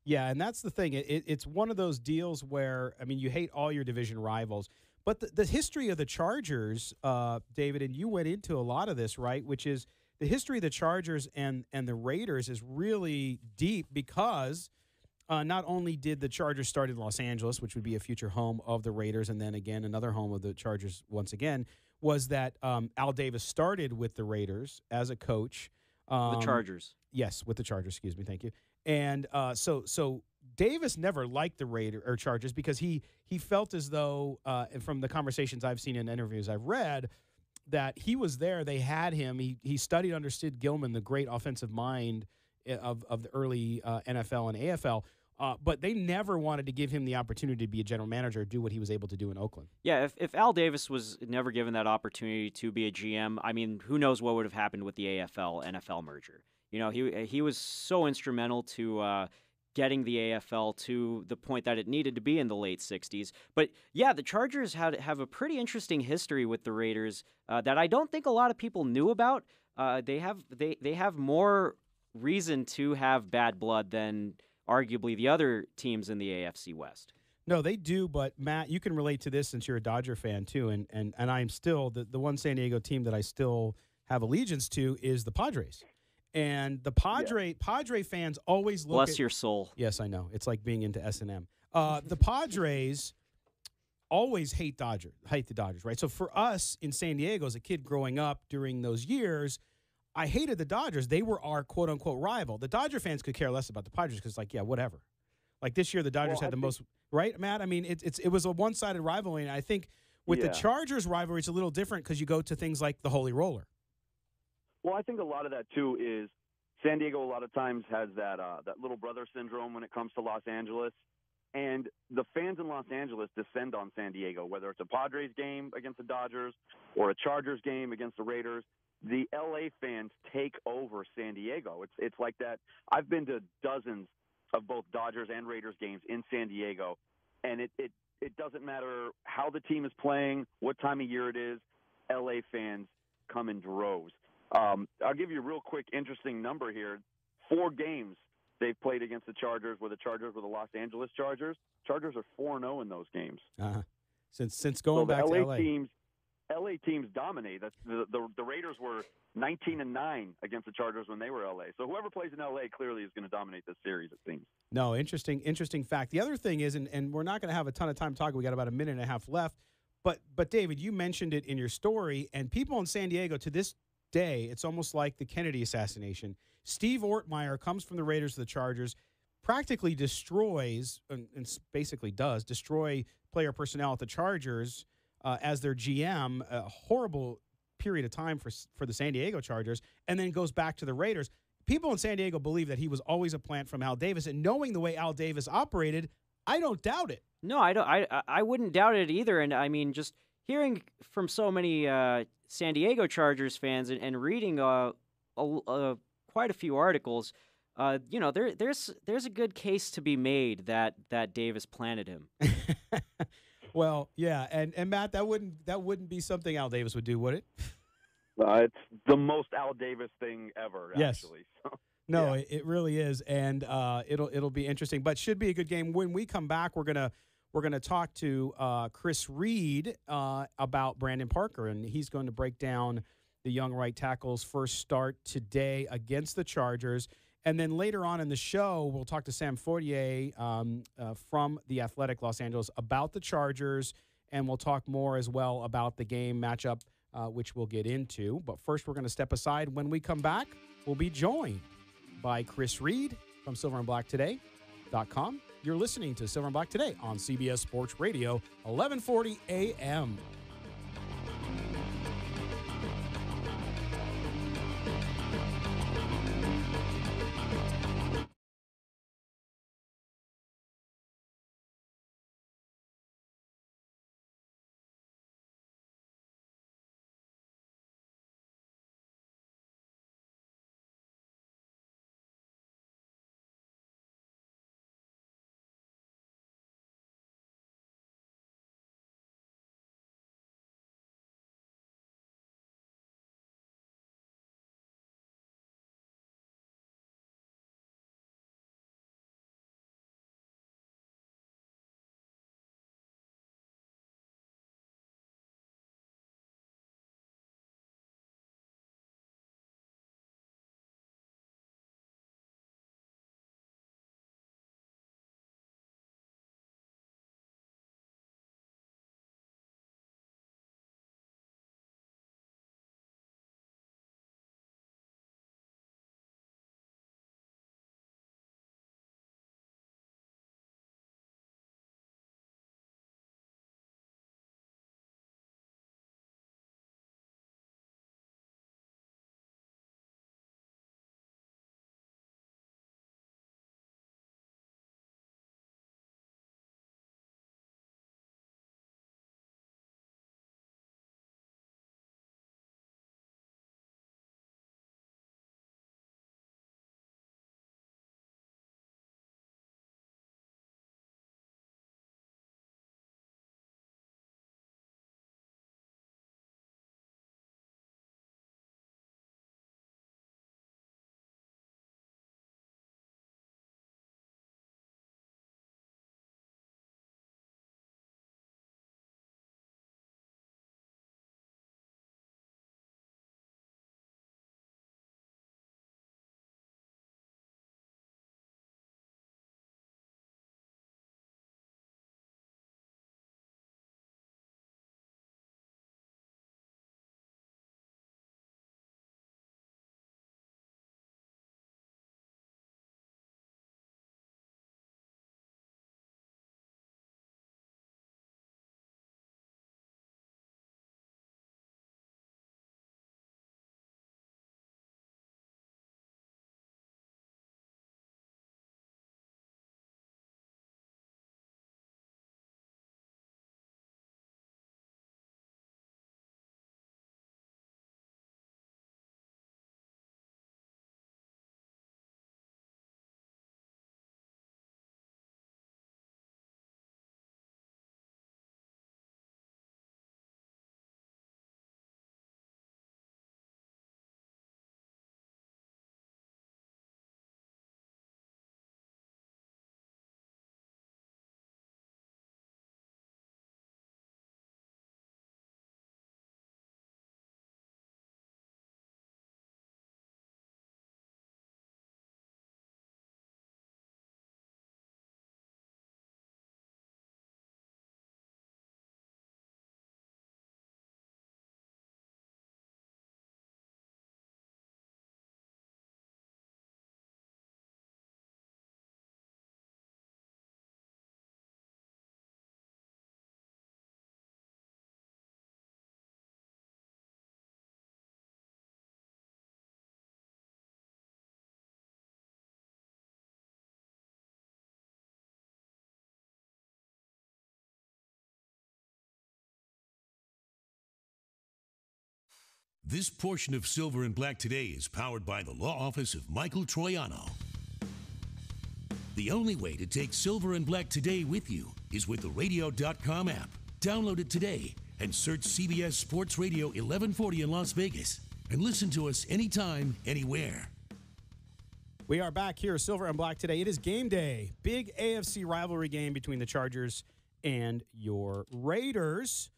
Yeah, and that's the thing. It's one of those deals where, I mean, you hate all your division rivals, but the history of the Chargers, David, and you went into a lot of this, right, which is the history of the Chargers and the Raiders is really deep, because not only did the Chargers start in Los Angeles, which would be a future home of the Raiders, and then again another home of the Chargers once again, was that Al Davis started with the Raiders as a coach. The Chargers. Yes, with the Chargers, excuse me, thank you. And so Davis never liked the Chargers, because he felt as though, from the conversations I've seen and interviews I've read, that he was there, they had him, he studied under Sid Gilman, the great offensive mind of the early NFL and AFL, but they never wanted to give him the opportunity to be a general manager, do what he was able to do in Oakland. Yeah, if Al Davis was never given that opportunity to be a GM, I mean, who knows what would have happened with the AFL-NFL merger. You know, he was so instrumental to getting the AFL to the point that it needed to be in the late 60s. But, yeah, the Chargers have a pretty interesting history with the Raiders that I don't think a lot of people knew about. They have more reason to have bad blood than arguably the other teams in the AFC West. No, they do, but Matt, you can relate to this since you're a Dodger fan too, and I'm still the one San Diego team that I still have allegiance to is the Padres. And the Padre fans always look Bless your soul. Yes, I know. It's like being into S&M. The Padres always hate the Dodgers, right? So for us in San Diego as a kid growing up during those years, I hated the Dodgers. They were our quote-unquote rival. The Dodger fans could care less about the Padres because, like, yeah, whatever. Like this year, the Dodgers had the most, right, Matt? I mean, it was a one-sided rivalry, and I think with the Chargers rivalry, it's a little different because you go to things like the Holy Roller. Well, I think a lot of that, too, is San Diego a lot of times has that little brother syndrome when it comes to Los Angeles. And the fans in Los Angeles descend on San Diego, whether it's a Padres game against the Dodgers or a Chargers game against the Raiders. The L.A. fans take over San Diego. It's like that. I've been to dozens of both Dodgers and Raiders games in San Diego, and it doesn't matter how the team is playing, what time of year it is, L.A. fans come in droves. I'll give you a real quick, interesting number here. 4 games they've played against the Chargers, where the Chargers were the Los Angeles Chargers. Chargers are 4-0 in those games. Since going back to LA. LA teams dominate. The Raiders were 19-9 against the Chargers when they were LA. So whoever plays in LA clearly is going to dominate this series, it seems. No, interesting fact. The other thing is, and we're not going to have a ton of time talking. We got about a minute and a half left. But David, you mentioned it in your story, and people in San Diego to this day, it's almost like the Kennedy assassination. Steve Ortmeyer comes from the Raiders to the Chargers, practically destroys, and basically does, destroy player personnel at the Chargers as their GM, a horrible period of time for the San Diego Chargers, and then goes back to the Raiders. People in San Diego believe that he was always a plant from Al Davis, and knowing the way Al Davis operated, I don't doubt it. No, I wouldn't doubt it either, and I mean, just hearing from so many San Diego Chargers fans and reading quite a few articles, there's a good case to be made that Davis planted him. Well, yeah, and Matt, that wouldn't be something Al Davis would do, would it? It's the most Al Davis thing ever, yes. actually. So. No, it really is, and it'll be interesting, but should be a good game. When we come back, we're gonna talk to Chris Reed about Brandon Parker, and he's going to break down the young right tackle's first start today against the Chargers. And then later on in the show, we'll talk to Sam Fortier from the Athletic Los Angeles about the Chargers, and we'll talk more as well about the game matchup, which we'll get into. But first, we're going to step aside. When we come back, we'll be joined by Chris Reed from silverandblacktoday.com. You're listening to Silver and Black Today on CBS Sports Radio, 1140 a.m. This portion of Silver and Black Today is powered by the law office of Michael Troiano. The only way to take Silver and Black Today with you is with the radio.com app. Download it today and search CBS Sports Radio 1140 in Las Vegas and listen to us anytime, anywhere. We are back here, Silver and Black today. It is game day. Big AFC rivalry game between the Chargers and your Raiders.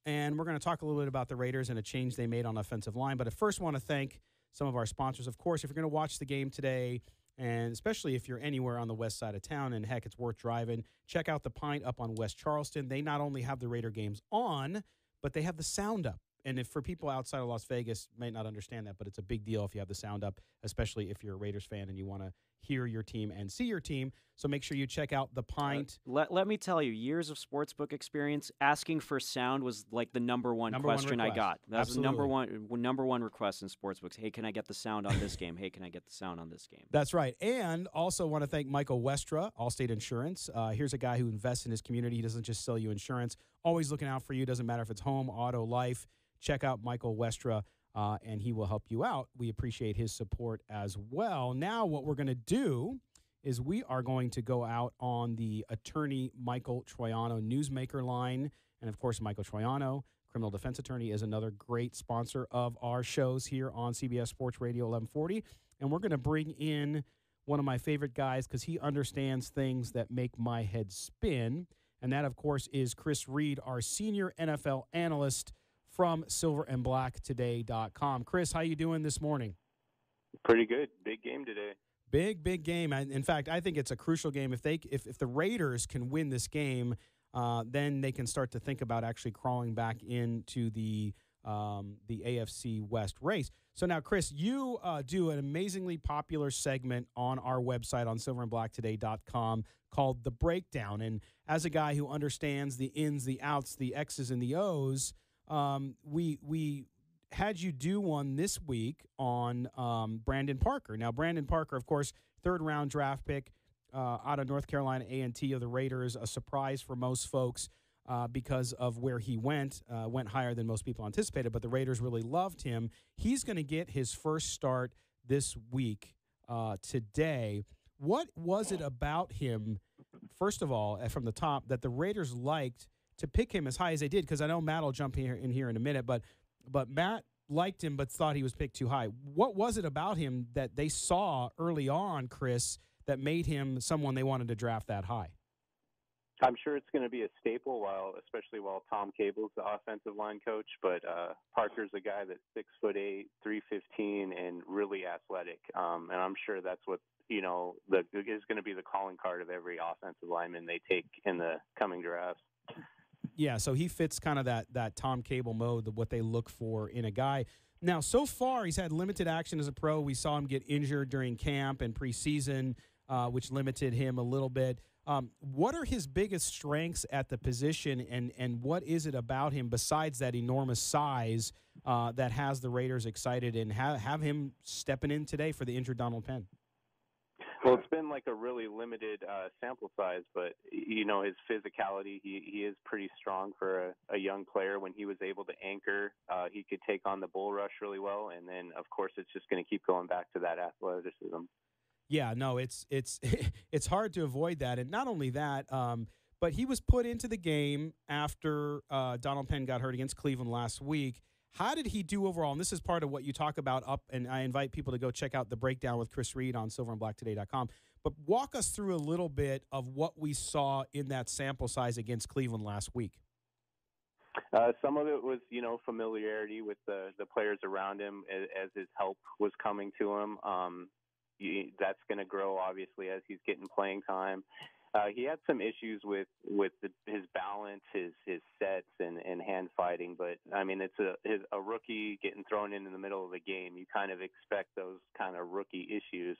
And we're going to talk a little bit about the Raiders and a change they made on offensive line. But I first want to thank some of our sponsors. Of course, if you're going to watch the game today, and especially if you're anywhere on the west side of town, and heck, it's worth driving, check out the Pint up on West Charleston. They not only have the Raider games on, but they have the sound up. And if for people outside of Las Vegas may not understand that, but it's a big deal if you have the sound up, especially if you're a Raiders fan and you want to hear your team and see your team. So make sure you check out the Pint. Let me tell you, years of sportsbook experience, asking for sound was like the number one question I got. That's the number one request in sportsbooks. Hey, can I get the sound on this game? Hey, can I get the sound on this game? That's right. And also want to thank Michael Westra, Allstate Insurance. Here's a guy who invests in his community. He doesn't just sell you insurance. Always looking out for you. Doesn't matter if it's home, auto, life. Check out Michael Westra, and he will help you out. We appreciate his support as well. Now what we're going to do is we are going to go out on the attorney Michael Troiano newsmaker line. And, of course, Michael Troiano, criminal defense attorney, is another great sponsor of our shows here on CBS Sports Radio 1140. And we're going to bring in one of my favorite guys because he understands things that make my head spin. And that, of course, is Chris Reed, our senior NFL analyst from silverandblacktoday.com. Chris, how you doing this morning? Pretty good. Big game today. Big game. In fact, I think it's a crucial game. If the Raiders can win this game, then they can start to think about actually crawling back into the AFC West race. So now, Chris, you do an amazingly popular segment on our website on silverandblacktoday.com called The Breakdown. And as a guy who understands the ins, the outs, the X's, and the O's, we had you do one this week on Brandon Parker. Now, Brandon Parker, of course, third-round draft pick out of North Carolina A&T of the Raiders, a surprise for most folks because of where he went higher than most people anticipated, but the Raiders really loved him. He's going to get his first start this week today. What was it about him, first of all, from the top, that the Raiders liked to pick him as high as they did? Because I know Matt will jump in here in a minute, but Matt liked him but thought he was picked too high. What was it about him that they saw early on, Chris, that made him someone they wanted to draft that high? I'm sure it's going to be a staple, especially while Tom Cable's the offensive line coach. But Parker's a guy that's 6'8", 315, and really athletic. And I'm sure that's what is going to be the calling card of every offensive lineman they take in the coming drafts. Yeah, so he fits kind of that Tom Cable mode, what they look for in a guy. Now, so far, he's had limited action as a pro. We saw him get injured during camp and preseason, which limited him a little bit. What are his biggest strengths at the position, and what is it about him besides that enormous size that has the Raiders excited and have him stepping in today for the injured Donald Penn? Well, it's been like a really limited sample size, but, his physicality, he is pretty strong for a young player. When he was able to anchor, he could take on the bull rush really well. And then, of course, it's just going to keep going back to that athleticism. Yeah, no, it's it's hard to avoid that. And not only that, but he was put into the game after Donald Penn got hurt against Cleveland last week. How did he do overall? And this is part of what you talk about and I invite people to go check out The Breakdown with Chris Reed on silverandblacktoday.com. But walk us through a little bit of what we saw in that sample size against Cleveland last week. Some of it was, familiarity with the players around him as his help was coming to him. That's going to grow, obviously, as he's getting playing time. He had some issues with his balance, his sets, and hand fighting. But, I mean, it's a rookie getting thrown in the middle of the game. You kind of expect those kind of rookie issues.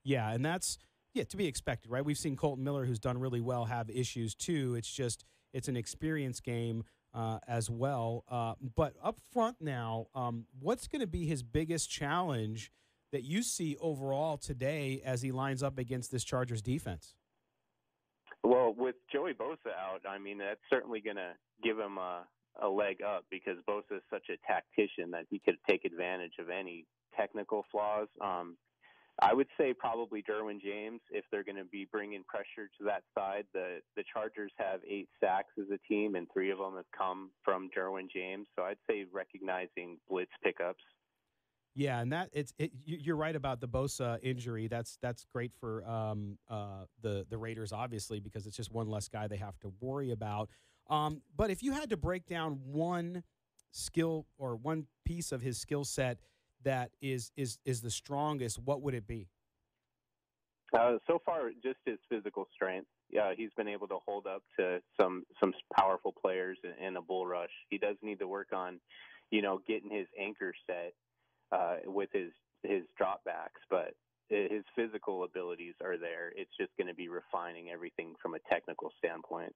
Yeah, and that's to be expected, right? We've seen Colton Miller, who's done really well, have issues too. It's an experience game as well. But up front now, what's going to be his biggest challenge that you see overall today as he lines up against this Chargers defense? Well, with Joey Bosa out, I mean, that's certainly going to give him a leg up because Bosa is such a tactician that he could take advantage of any technical flaws. I would say probably Derwin James, if they're going to be bringing pressure to that side. The Chargers have 8 sacks as a team, and 3 of them have come from Derwin James. So I'd say recognizing blitz pickups. Yeah, and you're right about the Bosa injury. That's great for the Raiders, obviously, because it's just one less guy they have to worry about. But if you had to break down one skill or one piece of his skill set that is the strongest, what would it be? So far, just his physical strength. Yeah, he's been able to hold up to some powerful players in a bull rush. He does need to work on, getting his anchor set with his dropbacks, but his physical abilities are there. It's just going to be refining everything from a technical standpoint.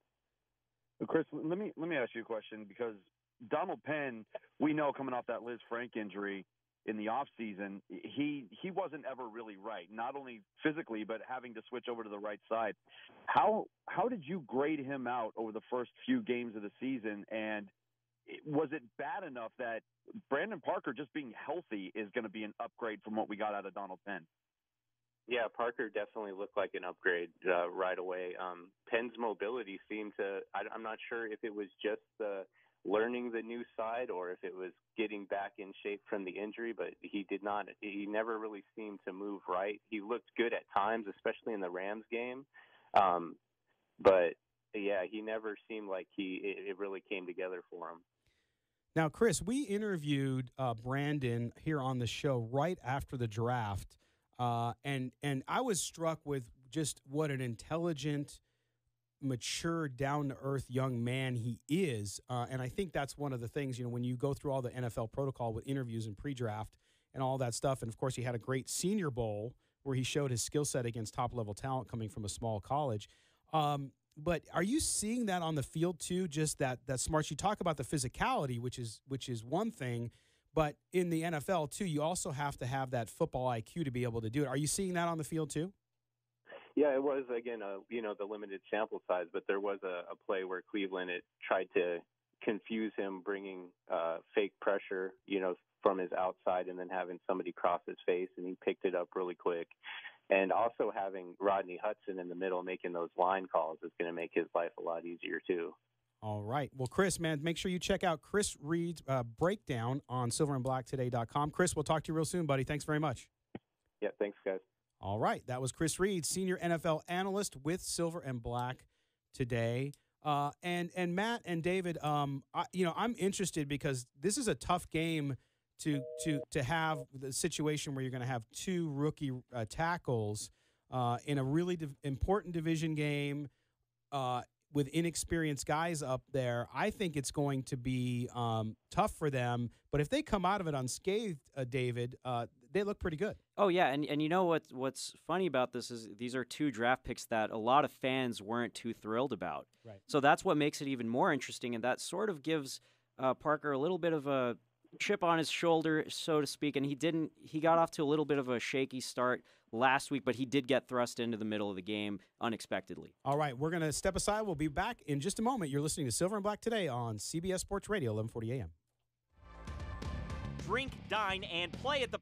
Chris, let me ask you a question, because Donald Penn, we know coming off that Liz Frank injury in the offseason, he wasn't ever really right, not only physically, but having to switch over to the right side. How did you grade him out over the first few games of the season, and was it bad enough that Brandon Parker just being healthy is going to be an upgrade from what we got out of Donald Penn? Yeah, Parker definitely looked like an upgrade right away. Penn's mobility seemed to – I'm not sure if it was just learning the new side or if it was getting back in shape from the injury, but he never really seemed to move right. He looked good at times, especially in the Rams game. But, yeah, he never seemed like it really came together for him. Now, Chris, we interviewed Brandon here on the show right after the draft, and I was struck with just what an intelligent, mature, down-to-earth young man he is. And I think that's one of the things, when you go through all the NFL protocol with interviews and pre-draft and all that stuff, and, of course, he had a great Senior Bowl where he showed his skill set against top-level talent coming from a small college. But are you seeing that on the field too? Just that smarts. You talk about the physicality, which is one thing, but in the NFL too, you also have to have that football IQ to be able to do it. Are you seeing that on the field too? Yeah, it was again, the limited sample size, but there was a play where Cleveland tried to confuse him, bringing fake pressure, from his outside, and then having somebody cross his face, and he picked it up really quick. And also having Rodney Hudson in the middle making those line calls is going to make his life a lot easier, too. All right. Well, Chris, man, make sure you check out Chris Reed's breakdown on silverandblacktoday.com. Chris, we'll talk to you real soon, buddy. Thanks very much. Yeah, thanks, guys. All right. That was Chris Reed, senior NFL analyst with Silver and Black Today. And Matt and David, I'm interested because this is a tough game to have the situation where you're going to have two rookie tackles in a really important division game with inexperienced guys up there. I think it's going to be tough for them. But if they come out of it unscathed, David, they look pretty good. Oh, yeah, and you know what's funny about this is these are two draft picks that a lot of fans weren't too thrilled about. Right. So that's what makes it even more interesting, and that sort of gives Parker a little bit of a chip on his shoulder, so to speak, and he got off to a little bit of a shaky start last week, but he did get thrust into the middle of the game unexpectedly. All right, we're going to step aside. We'll be back in just a moment. You're listening to Silver and Black Today on CBS Sports Radio, 1140 a.m. Drink, dine, and play at the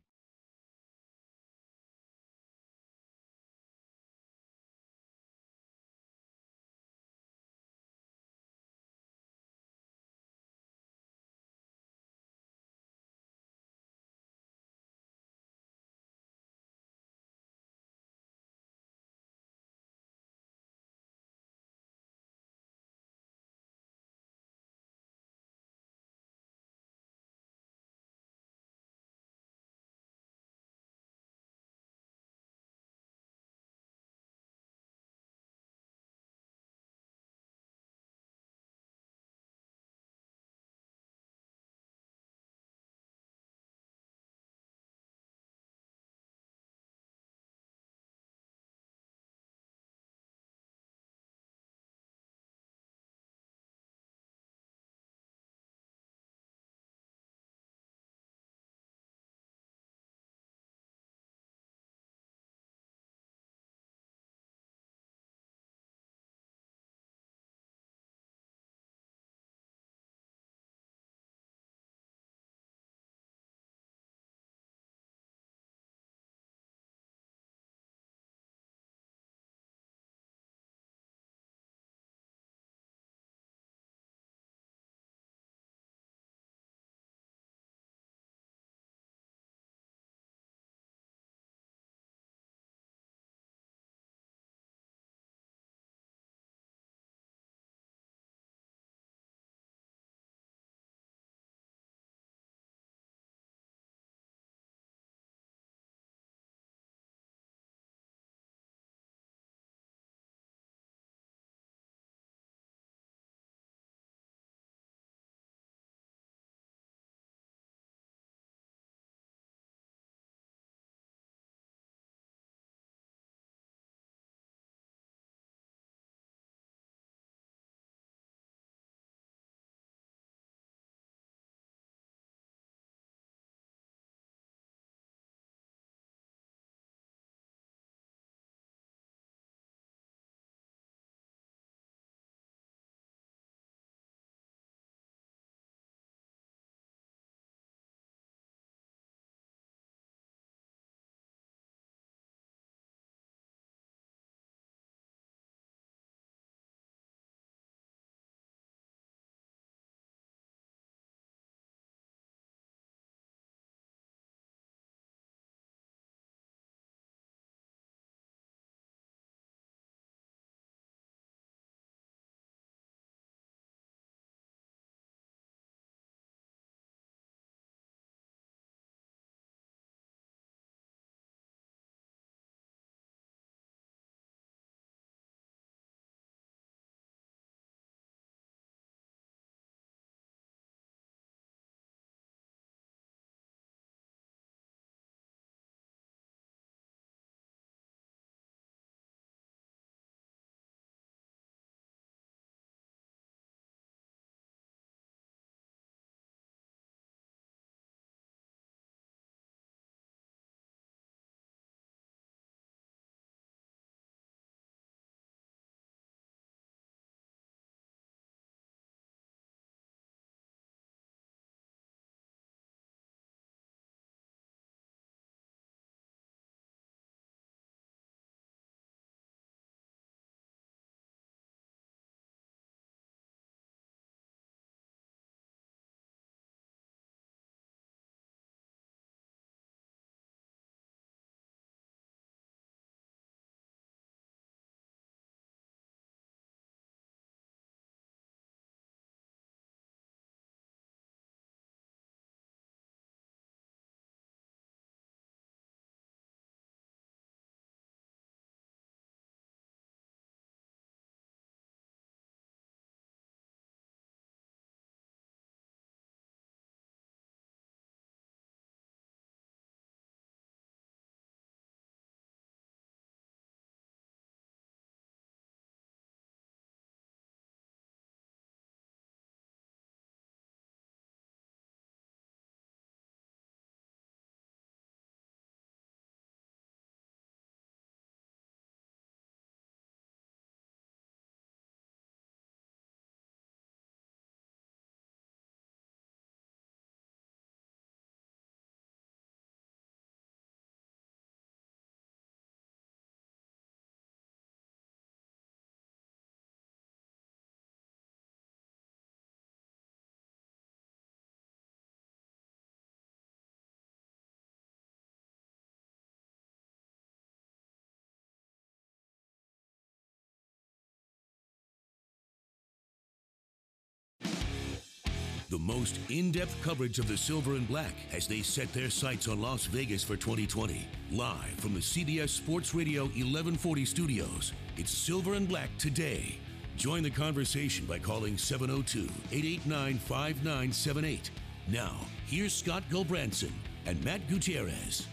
The most in-depth coverage of the Silver and Black as they set their sights on Las Vegas for 2020. Live from the CBS Sports Radio 1140 studios, it's Silver and Black today. Join the conversation by calling 702-889-5978. Now, here's Scott Gulbranson and Matt Gutierrez.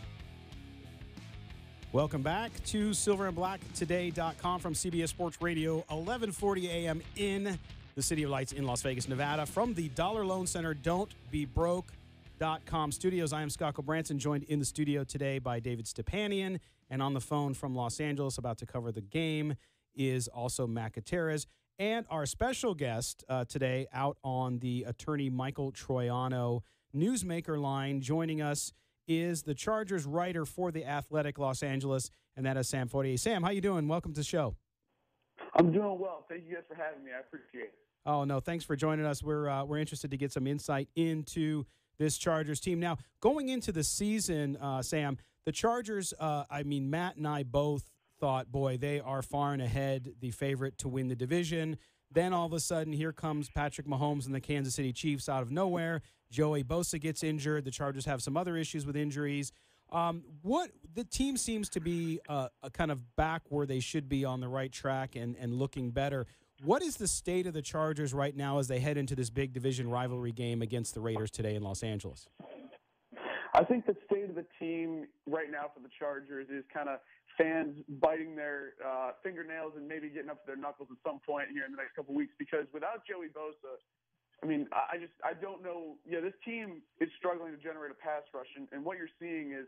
Welcome back to silverandblacktoday.com from CBS Sports Radio, 1140 a.m. in the City of Lights in Las Vegas, Nevada. From the Dollar Loan Center, don'tbebroke.com studios, I am Scott Gulbranson, joined in the studio today by David Stepanian, and on the phone from Los Angeles about to cover the game is also Matt Gutierrez. And our special guest today out on the attorney Michael Troiano newsmaker line, joining us is the Chargers writer for The Athletic Los Angeles, and that is Sam Fortier. Sam, how you doing? Welcome to the show. I'm doing well. Thank you guys for having me. I appreciate it. Oh, no, thanks for joining us. We're interested to get some insight into this Chargers team. Now, going into the season, Sam, the Chargers, Matt and I both thought, boy, they are far and ahead the favorite to win the division. Then all of a sudden, here comes Patrick Mahomes and the Kansas City Chiefs out of nowhere. Joey Bosa gets injured. The Chargers have some other issues with injuries. What the team seems to be a kind of back where they should be on the right track and looking better. What is the state of the Chargers right now as they head into this big division rivalry game against the Raiders today in Los Angeles? I think the state of the team right now for the Chargers is kind of fans biting their fingernails and maybe getting up to their knuckles at some point here in the next couple of weeks, because without Joey Bosa, I don't know. Yeah, this team is struggling to generate a pass rush, and what you're seeing is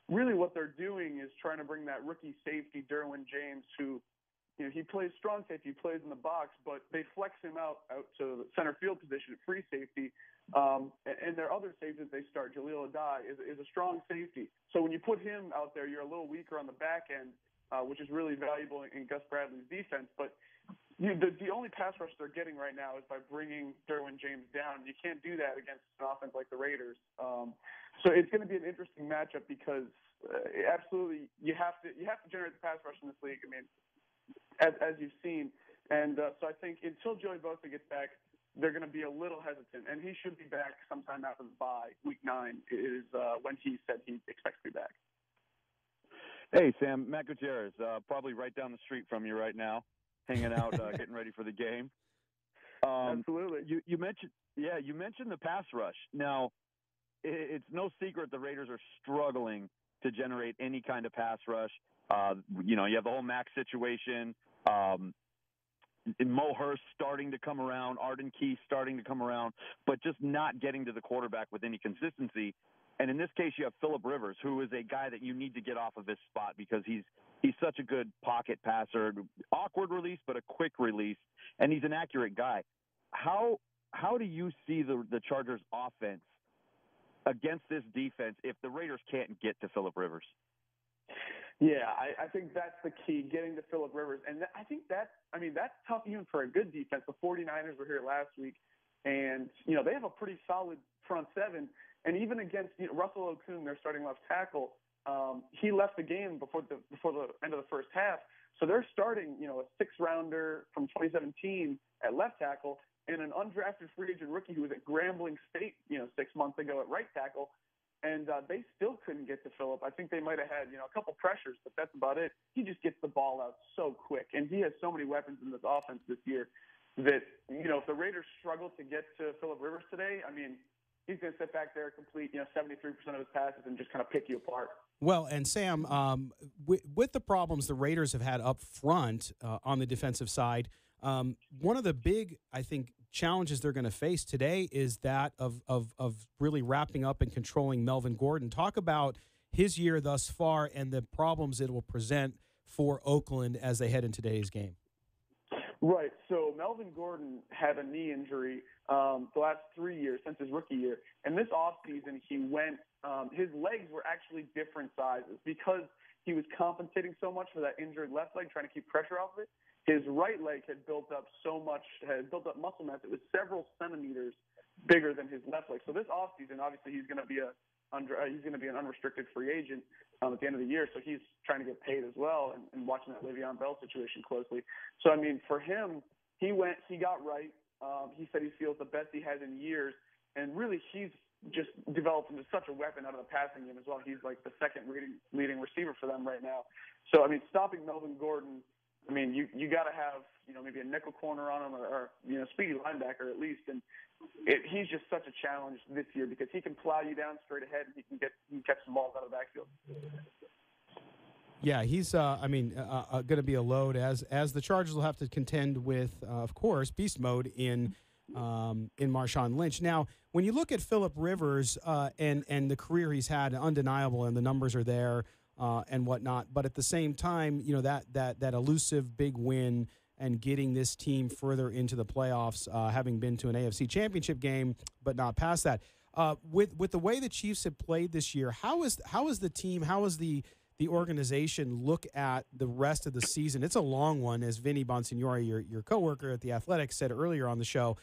really what they're doing is trying to bring that rookie safety, Derwin James, who, he plays strong safety, he plays in the box, but they flex him out to the center field position at free safety. And their other safety that they start, Jaleel Adai, is a strong safety. So when you put him out there, you're a little weaker on the back end, which is really valuable in Gus Bradley's defense. But the only pass rush they're getting right now is by bringing Derwin James down. You can't do that against an offense like the Raiders. So it's going to be an interesting matchup because absolutely you have to generate the pass rush in this league. As you've seen, and so I think until Joey Bosa gets back, they're going to be a little hesitant, and he should be back sometime after the bye. Week 9 is when he said he expects to be back. Hey, Sam, Matt Gutierrez, probably right down the street from you right now, hanging out, getting ready for the game. Absolutely. You mentioned the pass rush. Now, it's no secret the Raiders are struggling to generate any kind of pass rush. You have the whole Max situation. Mo Hurst starting to come around, Arden Key starting to come around, but just not getting to the quarterback with any consistency. And in this case, you have Phillip Rivers, who is a guy that you need to get off of his spot because he's such a good pocket passer, awkward release, but a quick release, and he's an accurate guy. How do you see the Chargers offense against this defense if the Raiders can't get to Phillip Rivers? Yeah, I think that's the key, getting to Phillip Rivers. And I think that's tough even for a good defense. The 49ers were here last week, and, they have a pretty solid front seven. And even against Russell Okung, their starting left tackle, he left the game before the end of the first half. So they're starting, a six-rounder from 2017 at left tackle and an undrafted free agent rookie who was at Grambling State, 6 months ago at right tackle. And they still couldn't get to Phillip. I think they might have had, a couple pressures, but that's about it. He just gets the ball out so quick. And he has so many weapons in this offense this year that, if the Raiders struggle to get to Phillip Rivers today, he's going to sit back there, complete, 73% of his passes and just kind of pick you apart. Well, and Sam, with the problems the Raiders have had up front on the defensive side, one of the big, I think, challenges they're going to face today is that of really wrapping up and controlling Melvin Gordon. Talk about his year thus far and the problems it will present for Oakland as they head into today's game. Right. So Melvin Gordon had a knee injury the last 3 years since his rookie year. And this offseason, he went his legs were actually different sizes because he was compensating so much for that injured left leg, trying to keep pressure off of it. His right leg had built up muscle mass. It was several centimeters bigger than his left leg. So this offseason, obviously, he's going to be an unrestricted free agent at the end of the year. So he's trying to get paid as well and watching that Le'Veon Bell situation closely. So, for him, he got right. He said he feels the best he has in years. And really, he's just developed into such a weapon out of the passing game as well. He's like the second leading receiver for them right now. So, I mean, stopping Melvin Gordon, I mean, you got to have, maybe a nickel corner on him or speedy linebacker at least. And he's just such a challenge this year because he can plow you down straight ahead and he can catch some balls out of the backfield. Yeah, he's, going to be a load as the Chargers will have to contend with, of course, beast mode in Marshawn Lynch. Now, when you look at Phillip Rivers and the career he's had, undeniable, and the numbers are there and whatnot. But at the same time, that elusive big win and getting this team further into the playoffs, having been to an AFC Championship game, but not past that. With the way the Chiefs have played this year, how is the team? How is the organization look at the rest of the season? It's a long one, as Vinny Bonsignore, your coworker at The Athletic, said earlier on the show.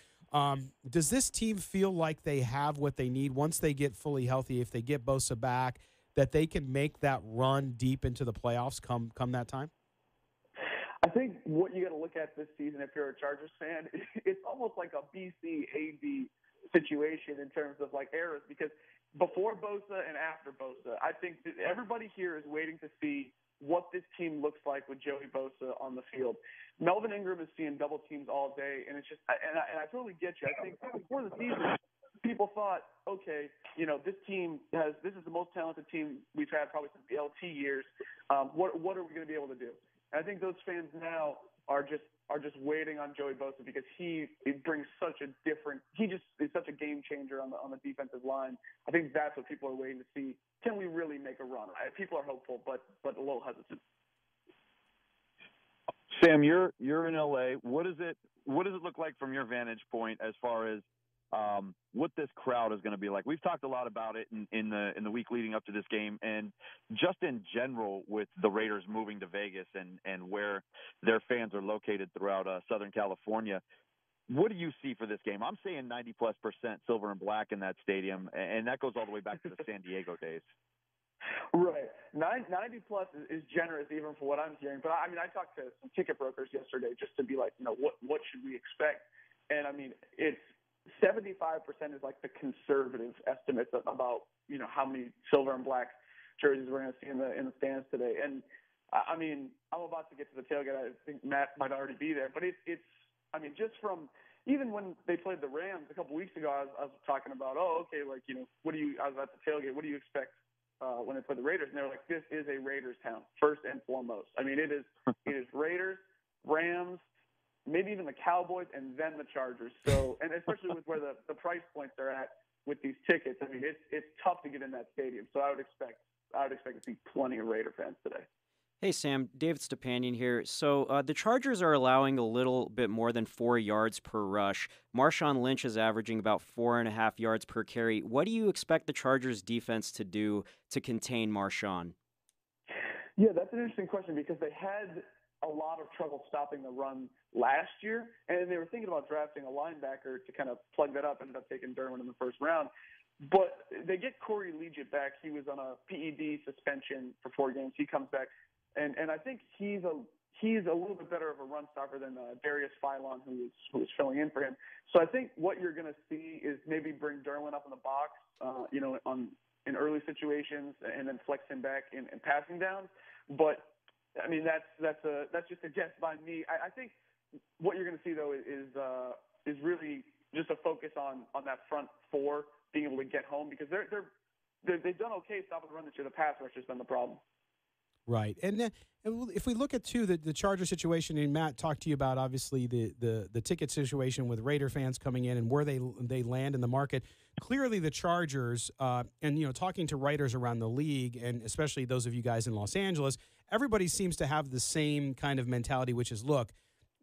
Does this team feel like they have what they need once they get fully healthy, if they get Bosa back, that they can make that run deep into the playoffs come that time? I think what you got to look at this season, if you're a Chargers fan, it's almost like a BC-AD situation in terms of like eras, because before Bosa and after Bosa, I think that everybody here is waiting to see what this team looks like with Joey Bosa on the field. Melvin Ingram is seeing double teams all day, and it's just, and I totally get you. I think before the season, people thought, okay, this is the most talented team we've had probably since the LT years. What are we going to be able to do? And I think those fans now are just waiting on Joey Bosa because he brings he just is such a game changer on the defensive line. I think that's what people are waiting to see. Can we really make a run? People are hopeful, but a little hesitant. Sam, you're in LA. What does it look like from your vantage point as far as what this crowd is going to be like? We've talked a lot about it in the week leading up to this game, and just in general with the Raiders moving to Vegas and where their fans are located throughout Southern California. What do you see for this game? I'm saying 90+% silver and black in that stadium, and that goes all the way back to the San Diego days. Right. 90+ is generous even for what I'm hearing. But, I talked to some ticket brokers yesterday just to be like, what should we expect? And, it's 75% is like the conservative estimates about, how many silver and black jerseys we're going to see in the stands today. And, I'm about to get to the tailgate. I think Matt might already be there. But it's just from even when they played the Rams a couple weeks ago, I was talking about, I was at the tailgate. What do you expect when they play the Raiders? And they're like, this is a Raiders town, first and foremost. It is Raiders, Rams, maybe even the Cowboys, and then the Chargers. So, and especially with where the price points are at with these tickets, it's tough to get in that stadium. So I would expect to see plenty of Raider fans today. Hey, Sam, David Stepanian here. So the Chargers are allowing a little bit more than 4 yards per rush. Marshawn Lynch is averaging about 4.5 yards per carry. What do you expect the Chargers defense to do to contain Marshawn? Yeah, that's an interesting question because they had a lot of trouble stopping the run last year, and they were thinking about drafting a linebacker to kind of plug that up, ended up taking Derwin in the first round. But they get Corey Legit back. He was on a PED suspension for 4 games. He comes back. And I think he's a little bit better of a run stopper than Darius Philon, who was filling in for him. So I think what you're going to see is maybe bring Derwin up in the box, in early situations, and then flex him back in passing downs. But that's just a guess by me. I think what you're going to see though is really just a focus on that front four being able to get home because they've done okay stopping the run this year. The pass rush has been the problem. Right. And if we look at, too, the Charger situation, and Matt talked to you about, obviously, the ticket situation with Raider fans coming in and where they land in the market. Clearly, the Chargers, and, talking to writers around the league, and especially those of you guys in Los Angeles, everybody seems to have the same kind of mentality, which is, look,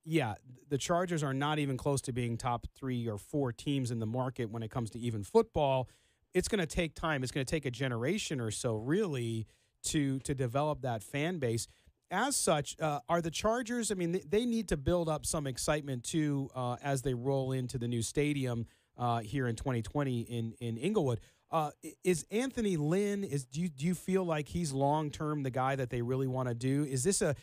yeah, the Chargers are not even close to being top 3 or 4 teams in the market when it comes to even football. It's going to take time. It's going to take a generation or so, really, to develop that fan base. As such, are the Chargers, they need to build up some excitement, too, as they roll into the new stadium here in 2020 in Inglewood. Is Anthony Lynn, do you feel like he's long-term the guy that they really want to do? Is this a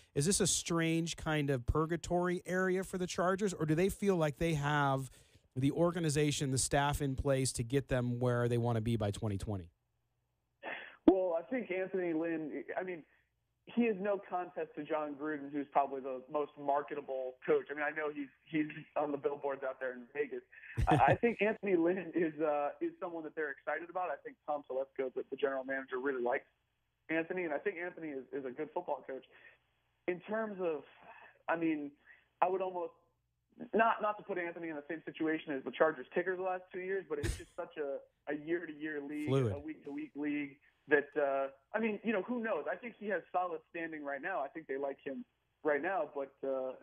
strange kind of purgatory area for the Chargers, or do they feel like they have the organization, the staff in place to get them where they want to be by 2020? Well, I think Anthony Lynn, I mean, he is no contest to Jon Gruden, who's probably the most marketable coach. I mean, I know he's on the billboards out there in Vegas. I think Anthony Lynn is someone that they're excited about. I think Tom Telesco, the general manager, really likes Anthony, and I think Anthony is a good football coach. In terms of, I mean, I would almost not to put Anthony in the same situation as the Chargers kickers the last 2 years, but it's just such a year-to-year league, Fluid. a week-to-week league. That I mean, who knows? I think he has solid standing right now. I think they like him right now, but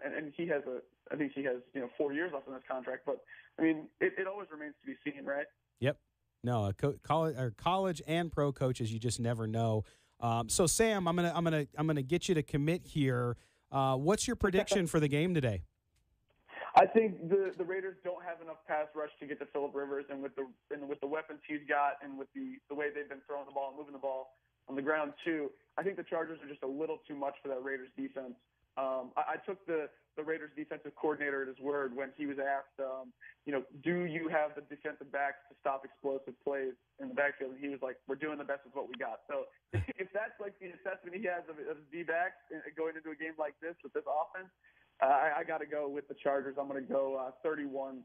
and he has I think he has 4 years left on his contract. But I mean, it always remains to be seen, right? Yep. No, college and pro coaches, you just never know. So Sam, I'm gonna get you to commit here. What's your prediction for the game today? I think the Raiders don't have enough pass rush to get to Phillip Rivers, and with the weapons he's got, and with the way they've been throwing the ball and moving the ball on the ground too, I think the Chargers are just a little too much for that Raiders defense. I took the Raiders defensive coordinator at his word when he was asked, do you have the defensive backs to stop explosive plays in the backfield? And he was like, we're doing the best with what we got. So if that's like the assessment he has of his D-backs going into a game like this with this offense, I got to go with the Chargers. I'm going to go 31-20.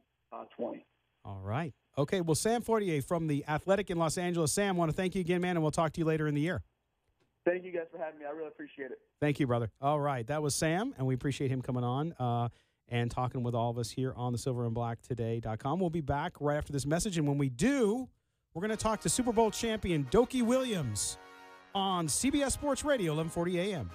All right. Okay, well, Sam Fortier from The Athletic in Los Angeles. Sam, I want to thank you again, man, and we'll talk to you later in the year. Thank you guys for having me. I really appreciate it. Thank you, brother. All right, that was Sam, and we appreciate him coming on and talking with all of us here on the silverandblacktoday.com. We'll be back right after this message, and when we do, we're going to talk to Super Bowl champion Dokie Williams on CBS Sports Radio, 1140 a.m.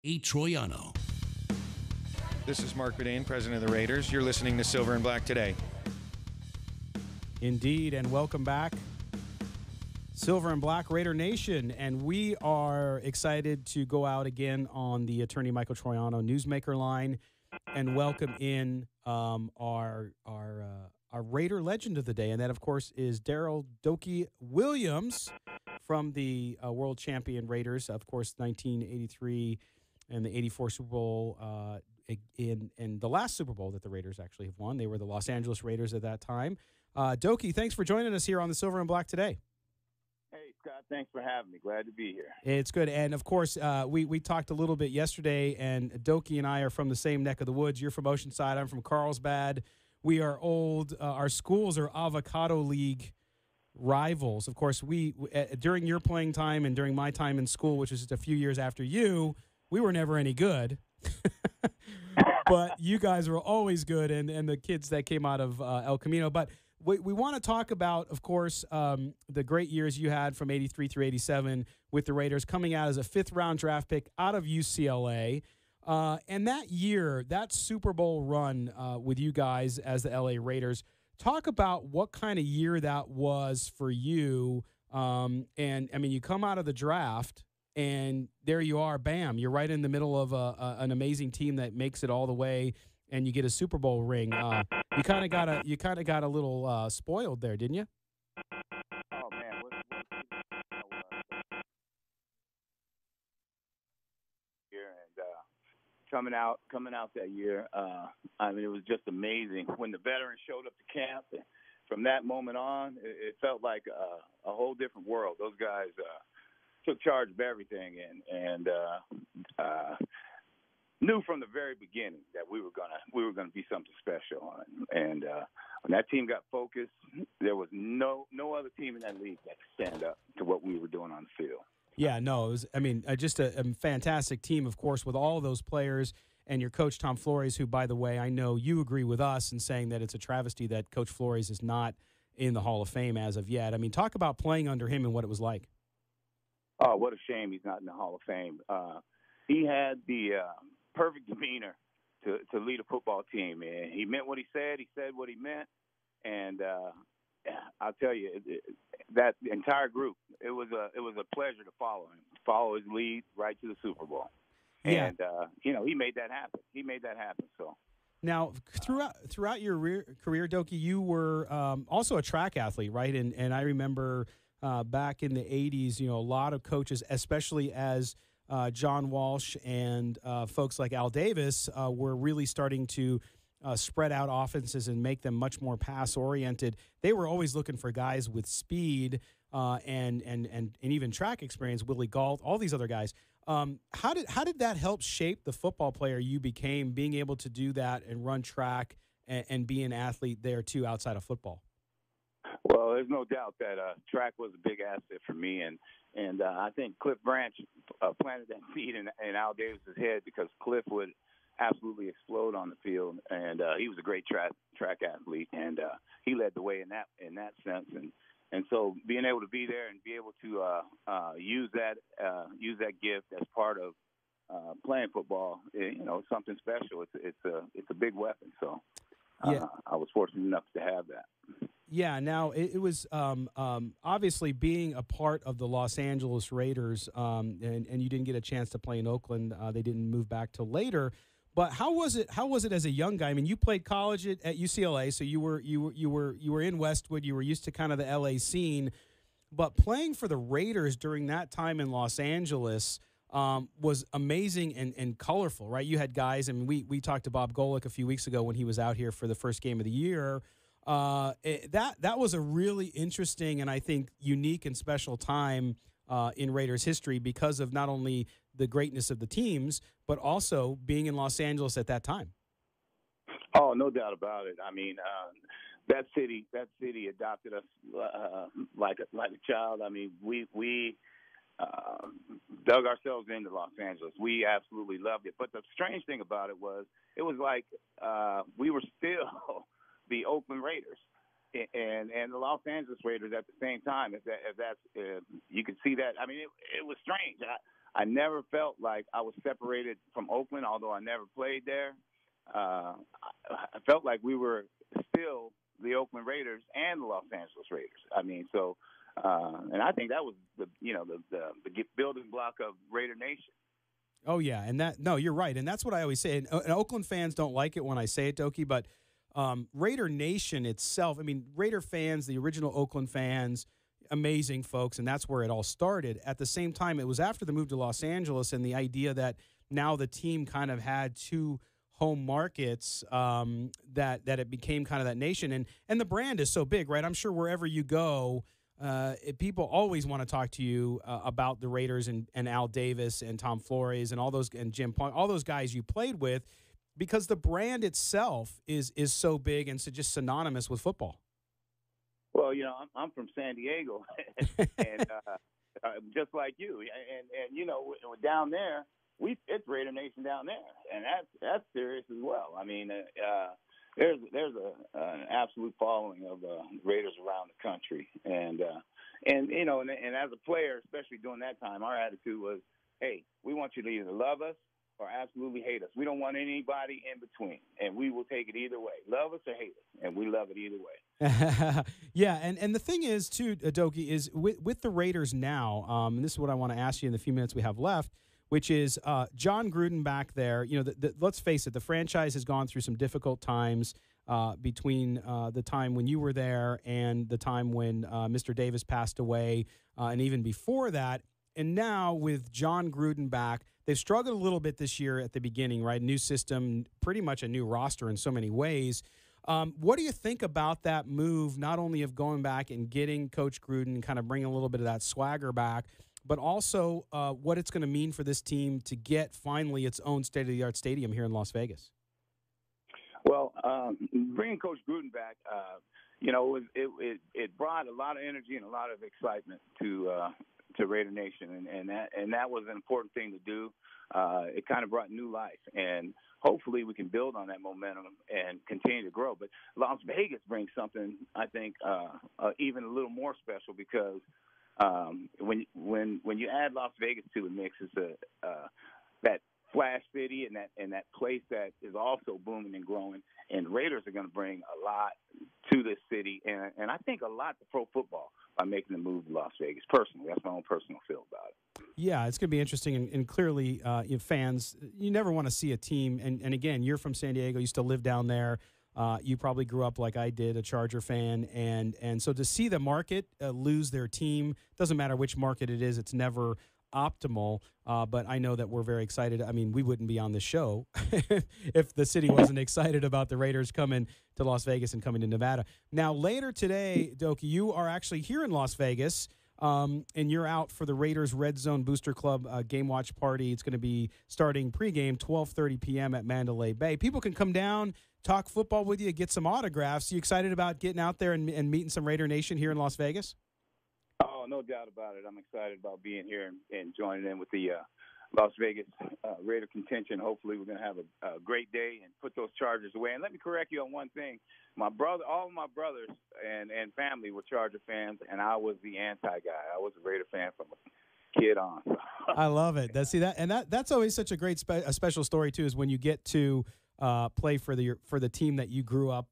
Troiano. This is Mark Bedane, president of the Raiders. You're listening to Silver and Black Today. Indeed, and welcome back, Silver and Black Raider Nation. And we are excited to go out again on the attorney Michael Troiano newsmaker line and welcome in our Raider legend of the day. And that, of course, is Dokie Williams from the world champion Raiders, of course, 1983 and the 84 Super Bowl, in the last Super Bowl that the Raiders actually have won. They were the Los Angeles Raiders at that time. Dokie, thanks for joining us here on the Silver and Black today. Hey, Scott, thanks for having me. Glad to be here. It's good. And, of course, we talked a little bit yesterday, and Dokie and I are from the same neck of the woods. You're from Oceanside. I'm from Carlsbad. We are old. Our schools are Avocado League rivals. Of course, we during your playing time and during my time in school, which was just a few years after you, we were never any good. But you guys were always good, and the kids that came out of El Camino. But we want to talk about, of course, the great years you had from 83 through 87 with the Raiders, coming out as a fifth-round draft pick out of UCLA. And that year, that Super Bowl run with you guys as the LA Raiders, talk about what kind of year that was for you. And, I mean, you come out of the draft, and there you are, bam, you're right in the middle of an amazing team that makes it all the way, and you get a Super Bowl ring. You kind of got a little spoiled there, didn't you? Oh man, here and coming out that year, I mean, it was just amazing when the veterans showed up to camp. And from that moment on, it felt like a whole different world. Those guys took charge of everything, and knew from the very beginning that we were gonna be something special. And when that team got focused, there was no other team in that league that could stand up to what we were doing on the field. Yeah, no, it was, I mean, just a fantastic team, of course, with all those players and your coach, Tom Flores, who, by the way, I know you agree with us in saying that it's a travesty that Coach Flores is not in the Hall of Fame as of yet. I mean, talk about playing under him and what it was like. Oh, what a shame he's not in the Hall of Fame. He had the perfect demeanor to lead a football team, and he meant what he said what he meant, and I'll tell you, that entire group, it was a pleasure to follow his lead right to the Super Bowl. Yeah. And he made that happen. So now throughout your career, Dokie, you were also a track athlete, right? And I remember back in the 80s, a lot of coaches, especially as John Walsh and folks like Al Davis were really starting to spread out offenses and make them much more pass-oriented. They were always looking for guys with speed and even track experience, Willie Gault, all these other guys. How did that help shape the football player you became, being able to do that and run track and be an athlete there, too, outside of football? Well, there's no doubt that track was a big asset for me, and I think Cliff Branch planted that seed in Al Davis's head, because Cliff would absolutely explode on the field, and he was a great track athlete, and he led the way in that sense, and so being able to be there and be able to use that gift as part of playing football, it's something special. It's a big weapon. So yeah. I was fortunate enough to have that. Yeah, now it was obviously being a part of the Los Angeles Raiders, and you didn't get a chance to play in Oakland. They didn't move back till later. But how was it as a young guy? I mean, you played college at UCLA, so you were in Westwood. You were used to kind of the LA scene, but playing for the Raiders during that time in Los Angeles was amazing and colorful, right? You had guys, and we talked to Bob Golick a few weeks ago when he was out here for the first game of the year. That was a really interesting and I think unique and special time in Raiders history because of not only the greatness of the teams, but also being in Los Angeles at that time. Oh, no doubt about it. I mean, that city adopted us like a child. I mean, we dug ourselves into Los Angeles. We absolutely loved it. But the strange thing about it was like we were still the Oakland Raiders and the Los Angeles Raiders at the same time. If you could see that, I mean, it was strange. I never felt like I was separated from Oakland, although I never played there. I felt like we were still the Oakland Raiders and the Los Angeles Raiders. I mean, so, and I think that was the building block of Raider Nation. Oh, yeah, and you're right, and that's what I always say. And Oakland fans don't like it when I say it, Dokie, but Raider Nation itself, I mean, Raider fans, the original Oakland fans, amazing folks, and that's where it all started. At the same time, it was after the move to Los Angeles and the idea that now the team kind of had two home markets that it became kind of that nation. And the brand is so big, right? I'm sure wherever you go, people always want to talk to you about the Raiders and Al Davis and Tom Flores and all those, and Jim Pong, all those guys you played with, because the brand itself is so big and so just synonymous with football. Well, you know, I'm from San Diego, and just like you, and you know, down there, it's Raider Nation down there, and that's serious as well. I mean, there's an absolute following of Raiders around the country, and you know, and as a player, especially during that time, our attitude was, hey, we want you to either love us or absolutely hate us. We don't want anybody in between, and we will take it either way. Love us or hate us, and we love it either way. Yeah, and the thing is, too, Dokie, is with the Raiders now, and this is what I want to ask you in the few minutes we have left, which is Jon Gruden back there. You know, let's face it, the franchise has gone through some difficult times between the time when you were there and the time when Mr. Davis passed away, and even before that. And now with Jon Gruden back, they've struggled a little bit this year at the beginning, right? New system, pretty much a new roster in so many ways. What do you think about that move, not only of going back and getting Coach Gruden and kind of bringing a little bit of that swagger back, but also what it's going to mean for this team to get finally its own state-of-the-art stadium here in Las Vegas? Well, bringing Coach Gruden back, you know, it brought a lot of energy and a lot of excitement to Raider Nation, and that was an important thing to do. It kind of brought new life, and hopefully we can build on that momentum and continue to grow. But Las Vegas brings something, I think, even a little more special, because when you add Las Vegas to the mix, it's that Flash City and that place that is also booming and growing. And Raiders are going to bring a lot to this city, and I think a lot to pro football by making the move to Las Vegas. Personally, that's my own personal feel about it. Yeah, it's going to be interesting, and clearly, fans, you never want to see a team. And again, you're from San Diego, you still live down there. You probably grew up like I did, a Charger fan, and so to see the market lose their team, doesn't matter which market it is, it's never optimal, but I know that we're very excited. I mean, we wouldn't be on this show if the city wasn't excited about the Raiders coming to Las Vegas and coming to Nevada. Now, later today, Dokie, you are actually here in Las Vegas, and you're out for the Raiders Red Zone Booster Club game watch party. It's going to be starting pregame 12:30 p.m. at Mandalay Bay. People can come down, talk football with you, get some autographs. You excited about getting out there and meeting some Raider Nation here in Las Vegas? Oh, no doubt about it. I'm excited about being here and joining in with the Las Vegas Raider contention. Hopefully we're going to have a great day and put those Chargers away. And let me correct you on one thing. All of my brothers and family were Charger fans, and I was the anti-guy. I was a Raider fan from a kid on. I love it. That's always such a great special story, too, is when you get to play for the team that you grew up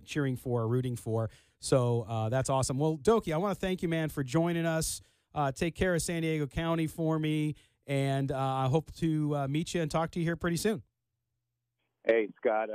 cheering for or rooting for. So that's awesome. Well, Dokie, I want to thank you, man, for joining us. Take care of San Diego County for me, and I hope to meet you and talk to you here pretty soon. Hey, Scott,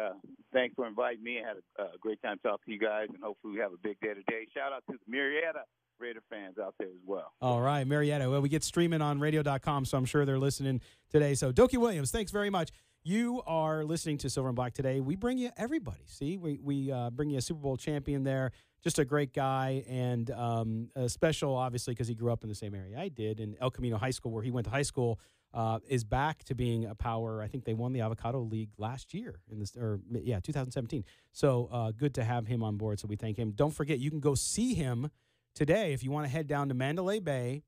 thanks for inviting me. I had a great time talking to you guys, and hopefully we have a big day today. Shout out to the Marietta Raider fans out there as well. All right, Marietta. Well, we get streaming on radio.com, so I'm sure they're listening today. So, Dokie Williams, thanks very much. You are listening to Silver and Black today. We bring you everybody. See, we bring you a Super Bowl champion there. Just a great guy, and special, obviously, because he grew up in the same area I did. And El Camino High School, where he went to high school, is back to being a power. I think they won the Avocado League last year, 2017. So good to have him on board, so we thank him. Don't forget, you can go see him today if you want to head down to Mandalay Bay,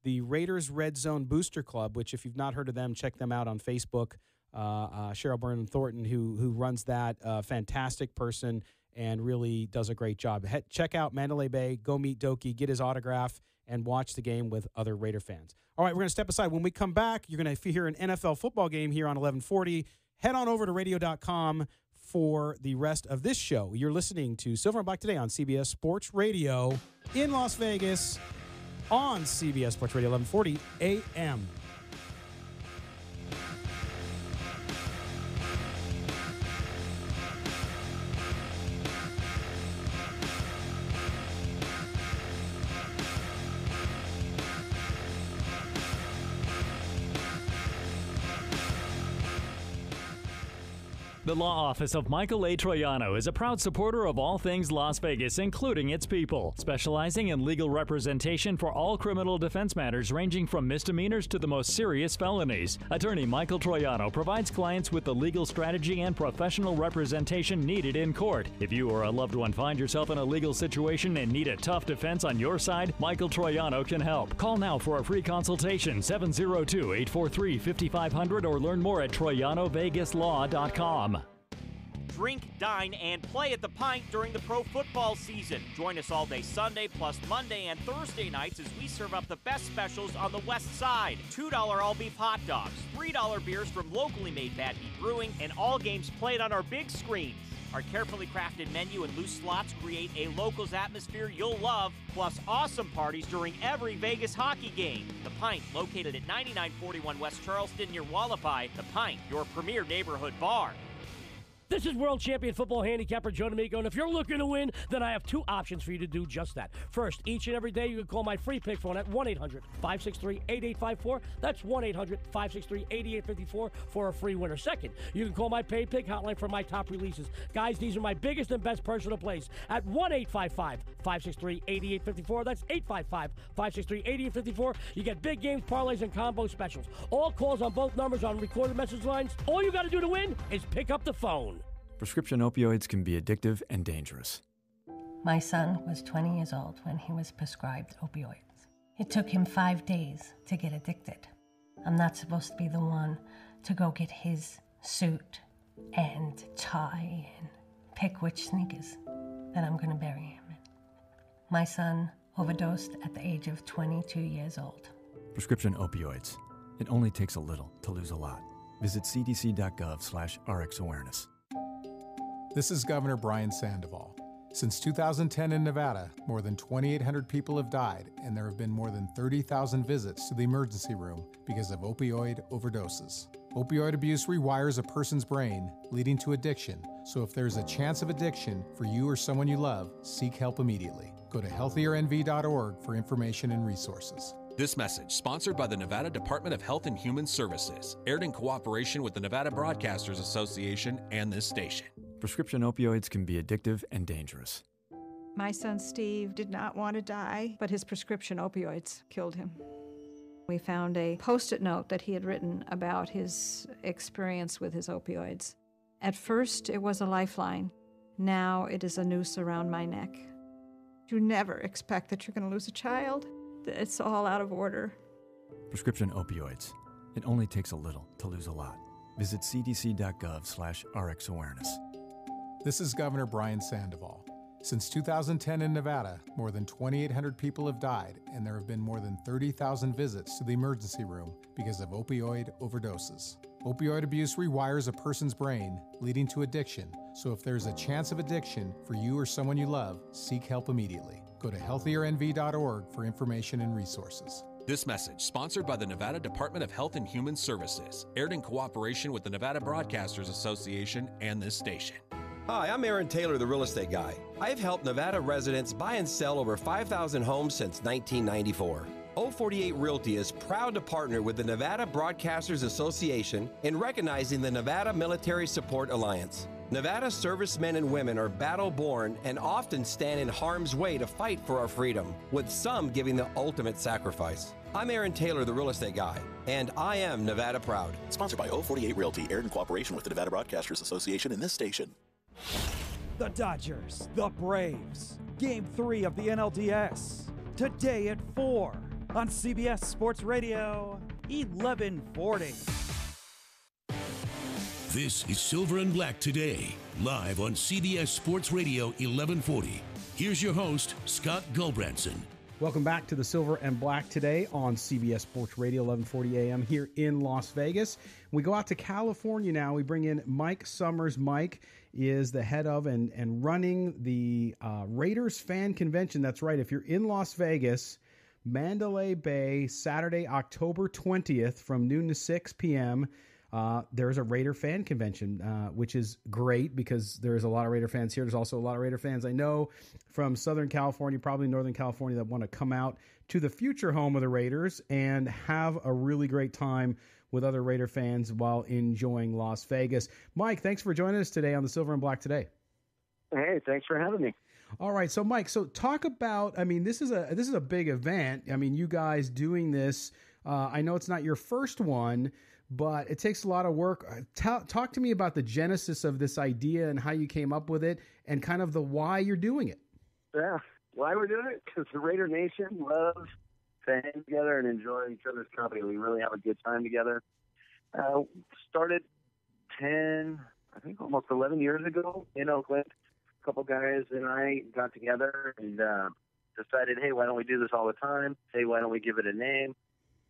the Raiders Red Zone Booster Club, which if you've not heard of them, check them out on Facebook. Cheryl Byrne Thornton, who runs that, fantastic person and really does a great job. Check out Mandalay Bay, go meet Dokie, get his autograph, and watch the game with other Raider fans. All right, we're going to step aside. When we come back, you're going to hear an NFL football game here on 1140. Head on over to radio.com for the rest of this show. You're listening to Silver and Black Today on CBS Sports Radio in Las Vegas on CBS Sports Radio 1140 AM. The law office of Michael A. Troiano is a proud supporter of all things Las Vegas, including its people, specializing in legal representation for all criminal defense matters ranging from misdemeanors to the most serious felonies. Attorney Michael Troiano provides clients with the legal strategy and professional representation needed in court. If you or a loved one find yourself in a legal situation and need a tough defense on your side, Michael Troiano can help. Call now for a free consultation, 702-843-5500, or learn more at TroianoVegasLaw.com. Drink, dine, and play at the Pint during the pro football season. Join us all day Sunday plus Monday and Thursday nights as we serve up the best specials on the west side. $2 all-beef hot dogs, $3 beers from locally made Bad Beat Brewing, and all games played on our big screens. Our carefully crafted menu and loose slots create a locals atmosphere you'll love, plus awesome parties during every Vegas hockey game. The Pint, located at 9941 West Charleston near Wallapai. The Pint, your premier neighborhood bar. This is World Champion Football Handicapper Joe D'Amico, and if you're looking to win, then I have two options for you to do just that. First, each and every day you can call my free pick phone at 1-800-563-8854. That's 1-800-563-8854 for a free winner. Second, you can call my paid pick hotline for my top releases. Guys, these are my biggest and best personal plays at 1-855-563-8854. That's 855-563-8854. You get big games, parlays, and combo specials. All calls on both numbers on recorded message lines. All you got to do to win is pick up the phone. Prescription opioids can be addictive and dangerous. My son was 20 years old when he was prescribed opioids. It took him 5 days to get addicted. I'm not supposed to be the one to go get his suit and tie and pick which sneakers that I'm going to bury him in. My son overdosed at the age of 22 years old. Prescription opioids. It only takes a little to lose a lot. Visit cdc.gov/RxAwareness. This is Governor Brian Sandoval. Since 2010 in Nevada, more than 2,800 people have died, and there have been more than 30,000 visits to the emergency room because of opioid overdoses. Opioid abuse rewires a person's brain, leading to addiction. So if there's a chance of addiction for you or someone you love, seek help immediately. Go to healthierNV.org for information and resources. This message, sponsored by the Nevada Department of Health and Human Services, aired in cooperation with the Nevada Broadcasters Association and this station. Prescription opioids can be addictive and dangerous. My son Steve did not want to die, but his prescription opioids killed him. We found a Post-it note that he had written about his experience with his opioids. At first, it was a lifeline. Now it is a noose around my neck. You never expect that you're going to lose a child. It's all out of order. Prescription opioids. It only takes a little to lose a lot. Visit cdc.gov/RxAwareness. This is Governor Brian Sandoval. Since 2010 in Nevada, more than 2,800 people have died, and there have been more than 30,000 visits to the emergency room because of opioid overdoses. Opioid abuse rewires a person's brain, leading to addiction. So if there's a chance of addiction for you or someone you love, seek help immediately. Go to healthierNV.org for information and resources. This message, sponsored by the Nevada Department of Health and Human Services, aired in cooperation with the Nevada Broadcasters Association and this station. Hi, I'm Aaron Taylor, the real estate guy. I've helped Nevada residents buy and sell over 5,000 homes since 1994. 048 Realty is proud to partner with the Nevada Broadcasters Association in recognizing the Nevada Military Support Alliance. Nevada servicemen and women are battle-born and often stand in harm's way to fight for our freedom, with some giving the ultimate sacrifice. I'm Aaron Taylor, the real estate guy, and I am Nevada proud. Sponsored by 048 Realty, aired in cooperation with the Nevada Broadcasters Association and this station. The Dodgers, the Braves. Game 3 of the NLDS. Today at 4 on CBS Sports Radio, 1140. This is Silver and Black Today, live on CBS Sports Radio 1140. Here's your host, Scott Gulbranson. Welcome back to the Silver and Black today on CBS Sports Radio, 1140 a.m. here in Las Vegas. We go out to California now. We bring in Mike Summers. Mike is the head of and running the Raiders Fan Convention. That's right. If you're in Las Vegas, Mandalay Bay, Saturday, October 20th from noon to 6 p.m., there's a Raider Fan Convention, which is great because there's a lot of Raider fans here. There's also a lot of Raider fans I know from Southern California, probably Northern California, that want to come out to the future home of the Raiders and have a really great time with other Raider fans while enjoying Las Vegas. Mike, thanks for joining us today on the Silver and Black Today. Hey, thanks for having me. All right, so Mike, talk about, I mean, this is a big event. I mean, you guys doing this, I know it's not your first one, but it takes a lot of work. Talk to me about the genesis of this idea and how you came up with it and kind of the why you're doing it. Yeah, why we're doing it? Because the Raider Nation loves staying together and enjoying each other's company. We really have a good time together. Started 10, I think almost 11 years ago in Oakland. A couple guys and I got together and decided, hey, why don't we do this all the time? Hey, why don't we give it a name?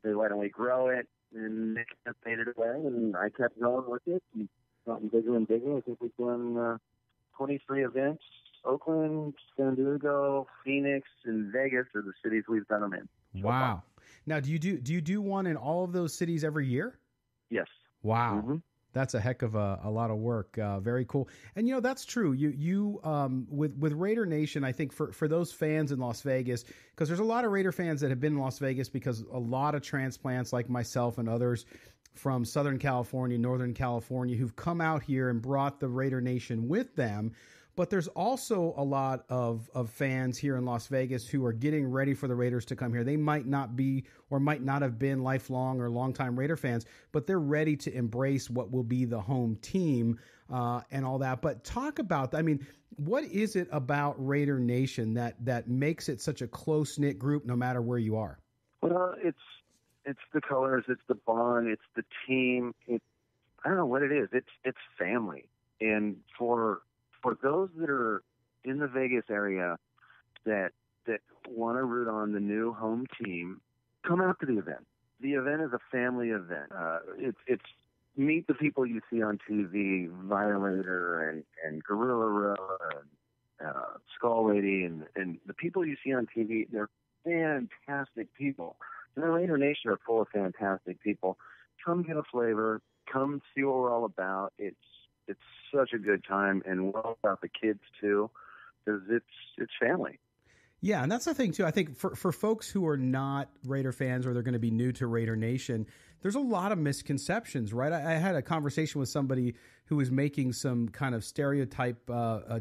Hey, why don't we grow it? And they kept faded away, and I kept going with it and gotten bigger and bigger. I think we've done 23 events. Oakland, San Diego, Phoenix, and Vegas are the cities we've done them in. Wow. Now, do you do one in all of those cities every year? Yes. Wow. Mm-hmm. That's a heck of a lot of work. Very cool. And, that's true. You with Raider Nation, I think for those fans in Las Vegas, because there's a lot of Raider fans that have been in Las Vegas because a lot of transplants like myself and others from Southern California, Northern California, who've come out here and brought the Raider Nation with them. But there's also a lot of fans here in Las Vegas who are getting ready for the Raiders to come here. They might not be or might not have been lifelong or longtime Raider fans, but they're ready to embrace what will be the home team and all that. But talk about, I mean, what is it about Raider Nation that makes it such a close-knit group no matter where you are? Well, it's the colors, it's the bond, it's the team. I don't know what it is. It's family. And for those that are in the Vegas area that want to root on the new home team, come out to the event. The event is a family event. It's meet the people you see on TV, Violator and Gorilla Row and Skull Lady, and the people you see on TV, they're fantastic people. And the Raider Nation are full of fantastic people. Come get a flavor. Come see what we're all about. It's such a good time, and we're all about the kids too, because it's family. Yeah, and that's the thing too. I think for folks who are not Raider fans or they're going to be new to Raider Nation, there's a lot of misconceptions, right? I had a conversation with somebody who was making some kind of stereotype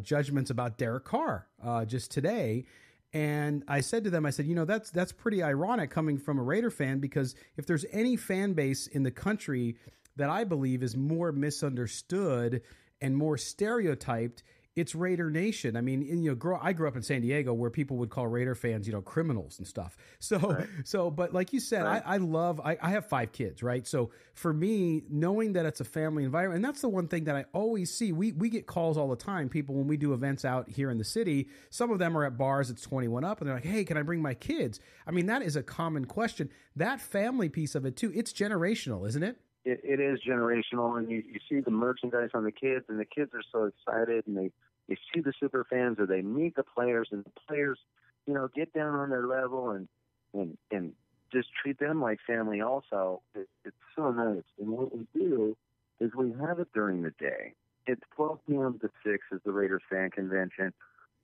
judgments about Derek Carr just today. And I said to them, I said, that's pretty ironic coming from a Raider fan, because if there's any fan base in the country that I believe is more misunderstood and more stereotyped, it's Raider Nation. I mean, I grew up in San Diego where people would call Raider fans, criminals and stuff. So, but like you said, right. I have 5 kids, right? So for me, knowing that it's a family environment, and that's the one thing that I always see. We get calls all the time, people, when we do events out here in the city. Some of them are at bars, it's 21 up, and they're like, hey, can I bring my kids? I mean, that is a common question. That family piece of it too, it's generational, isn't it? It is generational, and you see the merchandise on the kids, and the kids are so excited, and they see the super fans, or they meet the players, and the players, get down on their level and just treat them like family also. It's so nice. And what we do is we have it during the day. It's 12 p.m. to 6 is the Raiders Fan Convention.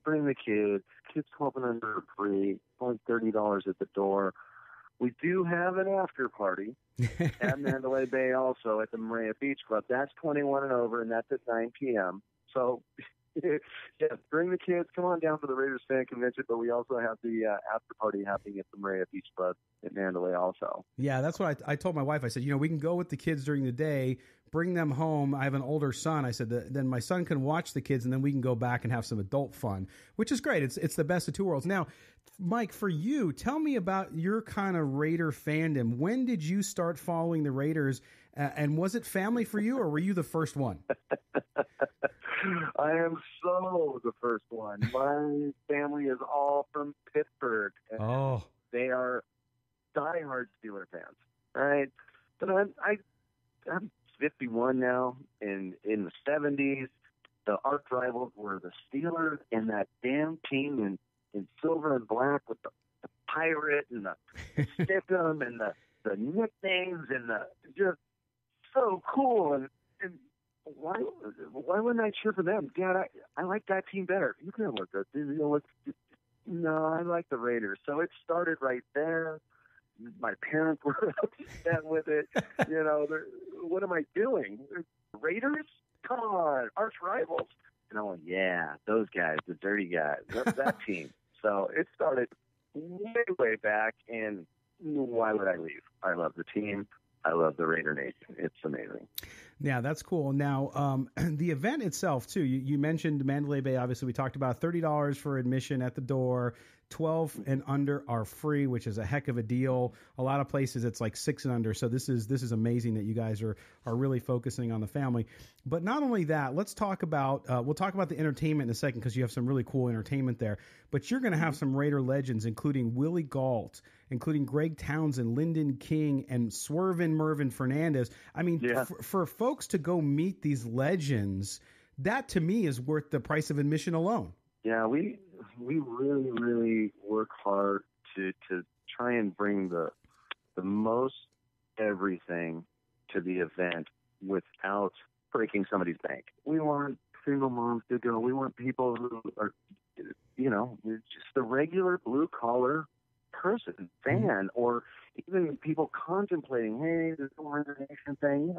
Bring the kids. Kids open under free. Only $30 at the door. We do have an after party at Mandalay Bay also at the Maria Beach Club. That's 21 and over, and that's at 9 p.m. So, yeah, bring the kids. Come on down for the Raiders Fan Convention, but we also have the after party happening at the Maria Beach Club at Mandalay also. Yeah, that's what I told my wife. I said, we can go with the kids during the day, bring them home. I have an older son. I said, then my son can watch the kids, and then we can go back and have some adult fun, which is great. It's the best of two worlds. Now, Mike, for you, tell me about your kind of Raider fandom. When did you start following the Raiders, and was it family for you, or were you the first one? I am so the first one. My family is all from Pittsburgh. And they are diehard Steeler fans, right? But I'm 51 now, and in the 70s, the arch rivals were the Steelers and that damn team in silver and black with the pirate and the stickum and the nicknames and the just so cool. And why wouldn't I cheer for them? Dad, I like that team better. You can look at this. No, I like the Raiders. So it started right there. My parents were upset with it. What am I doing? Raiders? Come on, arch rivals. And I'm like, yeah, those guys, the dirty guys, that team. So it started way back, and why would I leave? I love the team. I love the Raider Nation. It's amazing. Yeah, that's cool. Now, the event itself, too, you mentioned Mandalay Bay. Obviously, we talked about $30 for admission at the door. 12 and under are free, which is a heck of a deal. A lot of places it's like 6 and under. So this is amazing that you guys are really focusing on the family. But not only that, let's talk about we'll talk about the entertainment in a second because you have some really cool entertainment there. But you're going to have some Raider legends, including Willie Gault, including Greg Townsend, Lyndon King, and Swervin' Mervin Fernandez. I mean, for folks to go meet these legends, that to me is worth the price of admission alone. Yeah, we really, really work hard to try and bring the most everything to the event without breaking somebody's bank. We want single moms to go. We want people who are, just the regular blue-collar person, fan, or even people contemplating, hey, this whole reservation thing,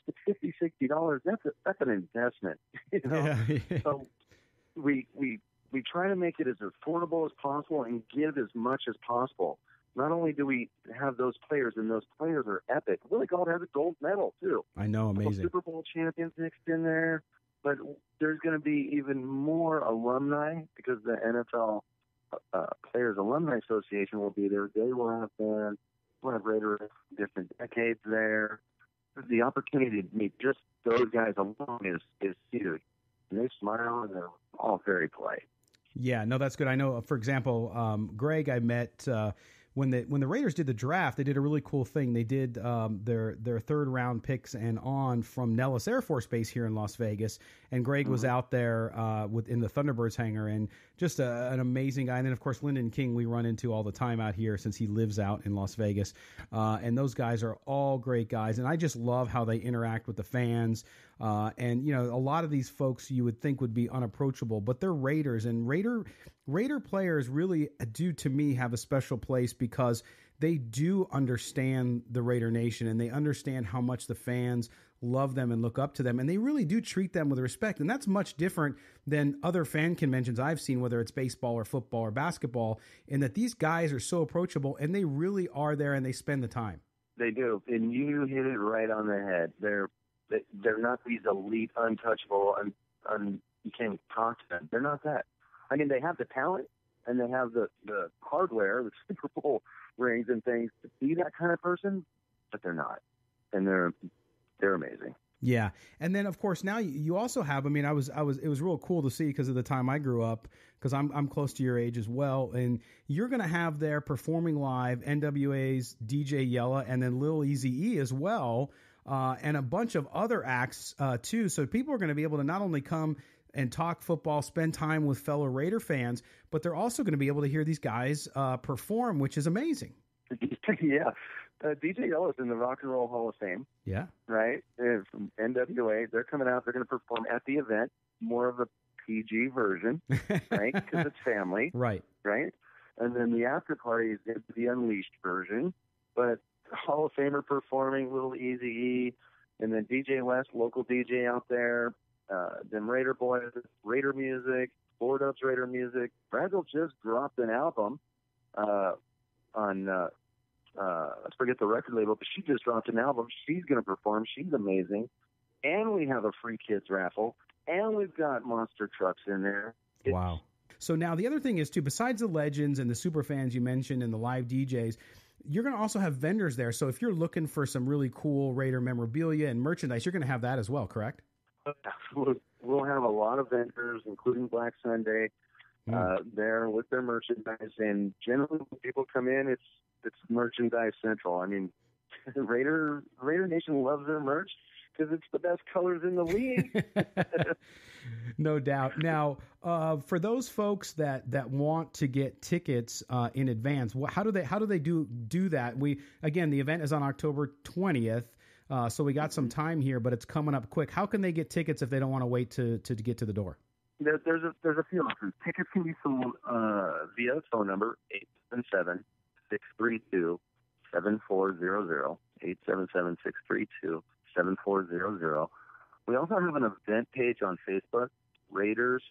it's $50, $60. That's an investment. So we try to make it as affordable as possible and give as much as possible. Not only do we have those players, and those players are epic. Willie Gault has a gold medal, too. I know, amazing. Super Bowl champions mixed in there. But there's going to be even more alumni because the NFL Players Alumni Association will be there. They will have fans. We'll have Raiders different decades there. The opportunity to meet just those guys alone is huge. And they smile, and they're all very polite. Yeah, no, that's good. I know, for example, Greg, I met when the Raiders did the draft. They did a really cool thing. They did their third round picks and on from Nellis Air Force Base here in Las Vegas, and Greg was out there in the Thunderbirds hangar, and just an amazing guy. And then of course Lyndon King we run into all the time out here since he lives out in Las Vegas, and those guys are all great guys, and I just love how they interact with the fans. And a lot of these folks you would think would be unapproachable, but they're Raiders, and Raider players really do, to me, have a special place because they do understand the Raider Nation, and they understand how much the fans love them and look up to them, and they really do treat them with respect. And that's much different than other fan conventions I've seen, whether it's baseball or football or basketball, in that these guys are so approachable, and they really are there, and they spend the time. They do, and you hit it right on the head. They're not these elite, untouchable, and you can't talk to them. They're not that. I mean, they have the talent, and they have the hardware, the Super Bowl rings and things to be that kind of person, but they're not. And they're amazing. Yeah. And then, of course, now you also have, it was real cool to see because of the time I grew up, because I'm close to your age as well. And you're going to have there performing live NWA's DJ Yella and then Lil Eazy-E as well. And a bunch of other acts, too. So people are going to be able to not only come and talk football, spend time with fellow Raider fans, but they're also going to be able to hear these guys perform, which is amazing. Yeah. DJ Yella's in the Rock and Roll Hall of Fame. Yeah. Right? From NWA. They're coming out. They're going to perform at the event, more of a PG version, right? Because it's family. Right. Right? And then the after party is the Unleashed version. But Hall of Famer performing, Lil Eazy-E, and then DJ West, local DJ out there, then Raider Boys, Raider music, 4Dubs Raider music. Fragile just dropped an album on, I forget the record label, but she just dropped an album. She's going to perform. She's amazing. And we have a free kids raffle, and we've got monster trucks in there. Wow. So now the other thing is, too, besides the legends and the super fans you mentioned and the live DJs, you're going to also have vendors there. So if you're looking for some really cool Raider memorabilia and merchandise, you're going to have that as well, correct? We'll have a lot of vendors, including Black Sunday, there with their merchandise. And generally, when people come in, it's merchandise central. I mean, Raider Nation loves their merch because it's the best colors in the league. No doubt. Now, for those folks that want to get tickets in advance, how do they do that? The event is on October 20th. So we got some time here, but it's coming up quick. How can they get tickets if they don't want to wait to get to the door? There's a few options. Tickets can be sold via phone number 877-632-7400, 877-632-7400. We also have an event page on Facebook, Raiders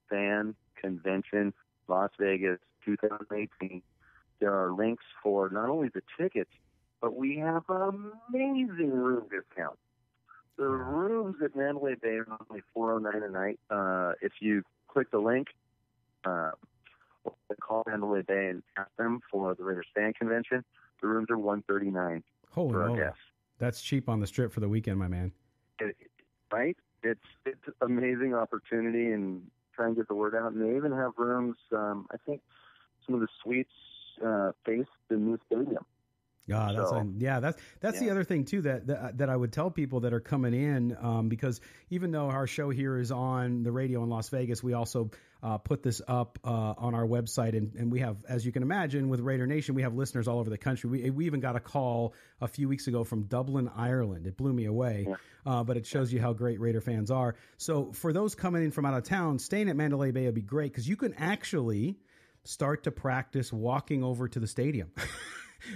Fan Convention Las Vegas 2018. There are links for not only the tickets, but we have amazing room discounts. The rooms at Mandalay Bay are only $409 a night. If you click the link, call Mandalay Bay and ask them for the Raiders Fan Convention, the rooms are $139 Holy for our moly. guests. That's cheap on the Strip for the weekend, my man. Right? It's amazing opportunity, and try and get the word out. And they even have rooms, I think some of the suites face the new stadium. That's the other thing too that I would tell people that are coming in, because even though our show here is on the radio in Las Vegas, we also put this up on our website, and we have, as you can imagine, with Raider Nation, we have listeners all over the country. We even got a call a few weeks ago from Dublin, Ireland. It blew me away, but it shows you how great Raider fans are. So for those coming in from out of town, staying at Mandalay Bay would be great because you can actually start to practice walking over to the stadium.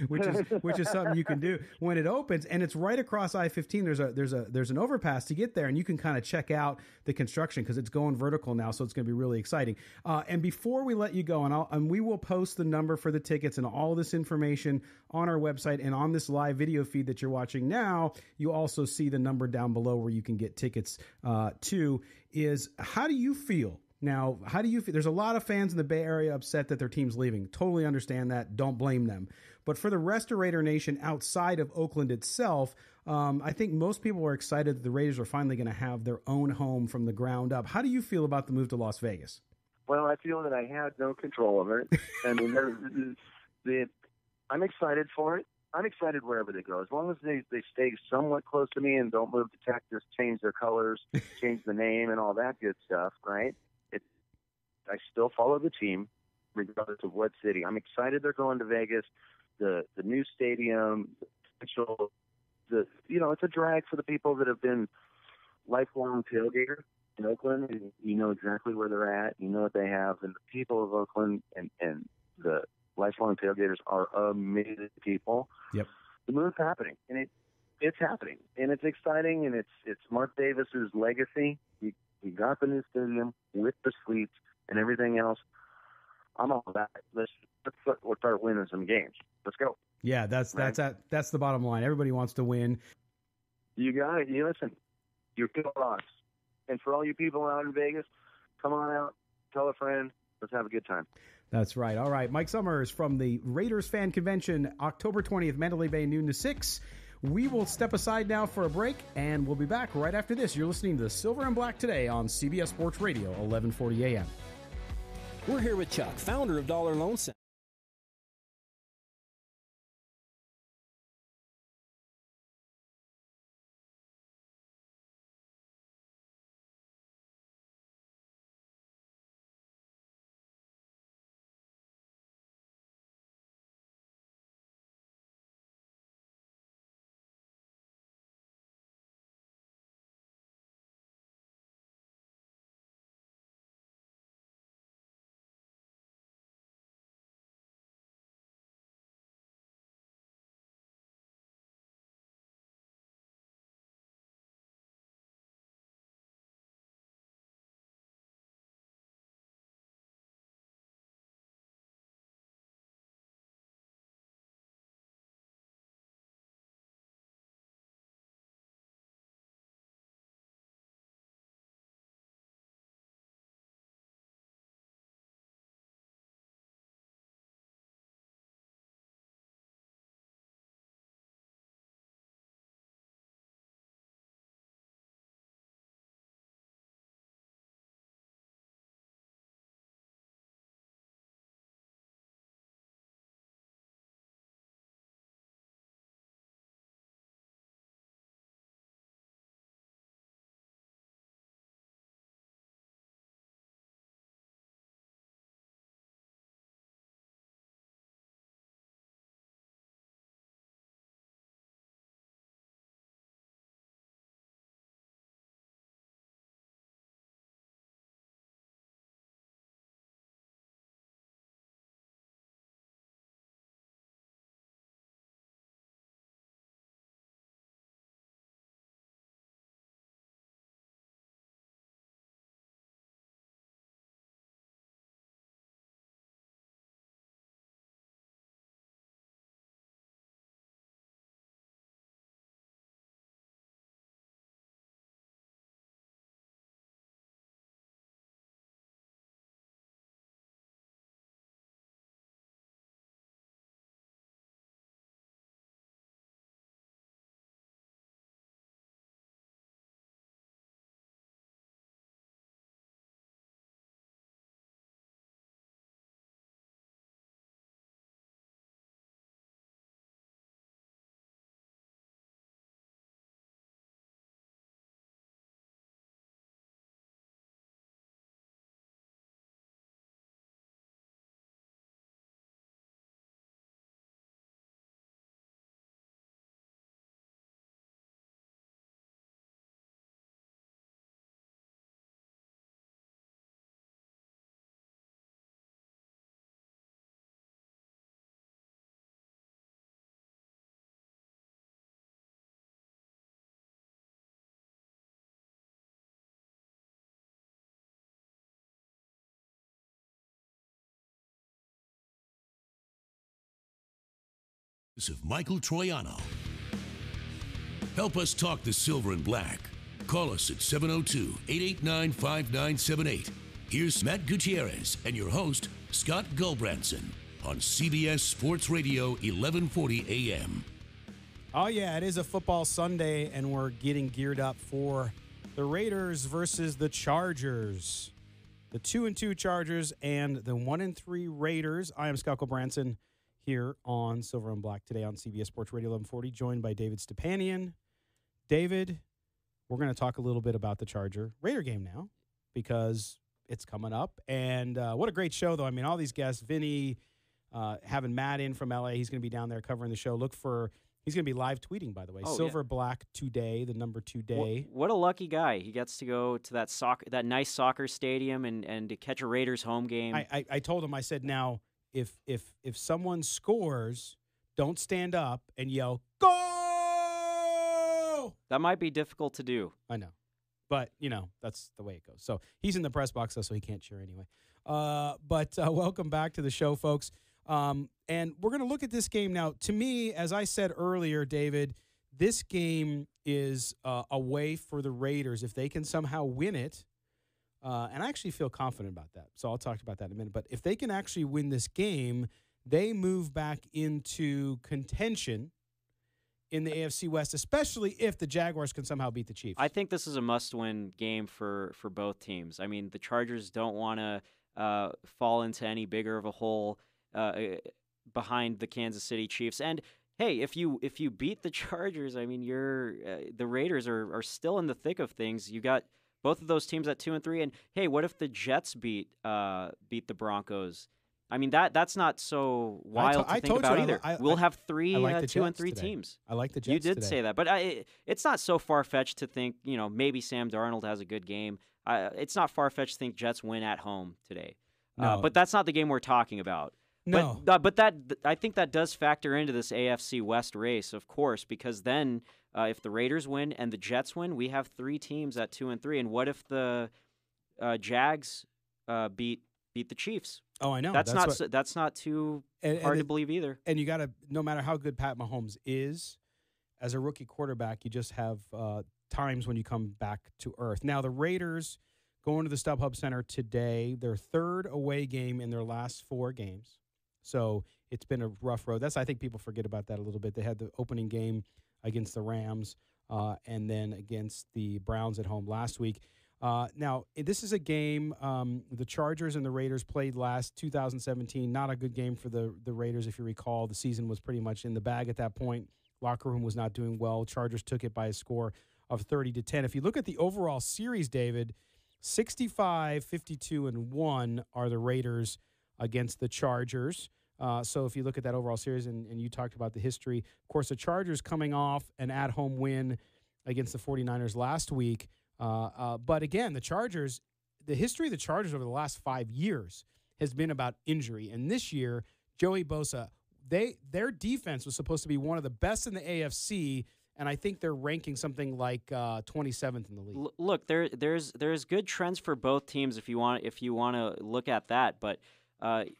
which is something you can do when it opens, and it's right across I-15. There's an overpass to get there, and you can kind of check out the construction because it's going vertical now, so it's going to be really exciting. And before we let you go, and we will post the number for the tickets and all this information on our website and on this live video feed that you're watching now. You also see the number down below where you can get tickets to. Is how do you feel? Now, how do you feel? There's a lot of fans in the Bay Area upset that their team's leaving. Totally understand that. Don't blame them. But for the rest of Raider Nation outside of Oakland itself, I think most people are excited that the Raiders are finally going to have their own home from the ground up. How do you feel about the move to Las Vegas? Well, I feel that I had no control over it. I mean, I'm excited for it. I'm excited wherever they go. As long as they stay somewhat close to me and don't move to Texas, change their colors, change the name, and all that good stuff, right? I still follow the team, regardless of what city. I'm excited they're going to Vegas. The new stadium, it's a drag for the people that have been lifelong tailgaters in Oakland, and you know exactly where they're at. You know what they have, and the people of Oakland and the lifelong tailgaters are amazing people. Yep. The move's happening, and it's happening, and it's exciting, and it's Mark Davis's legacy. He got the new stadium with the suites and everything else. I'm all about it. Let's start winning some games. Let's go. Yeah, that's the bottom line. Everybody wants to win. You got it. You listen. You're good rocks. And for all you people out in Vegas, come on out. Tell a friend. Let's have a good time. That's right. All right. Mike Summers from the Raiders Fan Convention, October 20th, Mandalay Bay, noon to 6. We will step aside now for a break, and we'll be back right after this. You're listening to Silver and Black Today on CBS Sports Radio, 1140 a.m. We're here with Chuck, founder of Dollar Loan Center. Of Michael Troiano. Help us talk the silver and black. Call us at 702-889-5978. Here's Matt Gutierrez and your host, Scott Gulbranson, on CBS Sports Radio, 1140 AM. Oh, yeah, it is a football Sunday, and we're getting geared up for the Raiders versus the Chargers. The 2-2 Chargers and the 1-3 Raiders. I am Scott Gulbranson here on Silver and Black today on CBS Sports Radio 1140, joined by David Stepanian. David, we're going to talk a little bit about the Charger-Raider game now because it's coming up. And what a great show, though. I mean, all these guests, Vinny, having Matt in from L.A., he's going to be down there covering the show. He's going to be live tweeting, by the way. Silver Black today, the number 2 day. What a lucky guy. He gets to go to that nice soccer stadium and to catch a Raiders home game. I told him, I said, now, if someone scores, don't stand up and yell, "Go!" That might be difficult to do. I know. But, that's the way it goes. So he's in the press box, though, so he can't cheer anyway. But welcome back to the show, folks. And we're going to look at this game now. To me, as I said earlier, David, this game is a way for the Raiders, if they can somehow win it. And I actually feel confident about that. So I'll talk about that in a minute. But if they can actually win this game, they move back into contention in the AFC West, especially if the Jaguars can somehow beat the Chiefs. I think this is a must-win game for both teams. I mean, the Chargers don't want to fall into any bigger of a hole behind the Kansas City Chiefs. And hey, if you beat the Chargers, I mean, the Raiders are still in the thick of things. You got both of those teams at 2-3, and hey, what if the Jets beat the Broncos? I mean, that's not so wild to think about either. We'll have three 2-3 teams. I like the Jets. You did today. say that, but it's not so far fetched to think maybe Sam Darnold has a good game. It's not far fetched to think Jets win at home today. No. But that's not the game we're talking about. No. But I think that does factor into this AFC West race, of course, because then if the Raiders win and the Jets win, we have 3 teams at 2-3. And what if the Jags beat the Chiefs? Oh, I know. That's not too hard to believe either. And you got to, no matter how good Pat Mahomes is, as a rookie quarterback, you just have times when you come back to earth. Now, the Raiders going to the StubHub Center today, their 3rd away game in their last 4 games. So it's been a rough road. I think people forget about that a little bit. They had the opening game against the Rams and then against the Browns at home last week. Now, this is a game the Chargers and the Raiders played last 2017. Not a good game for the Raiders, if you recall. The season was pretty much in the bag at that point. Locker room was not doing well. Chargers took it by a score of 30-10. If you look at the overall series, David, 65-52-1 are the Raiders against the Chargers. So if you look at that overall series, and you talked about the history, of course, the Chargers coming off an at-home win against the 49ers last week. But again, the history of the Chargers over the last 5 years has been about injury. And this year, Joey Bosa, their defense was supposed to be one of the best in the AFC, and I think they're ranking something like 27th in the league. Look, there's good trends for both teams if you want to look at that. But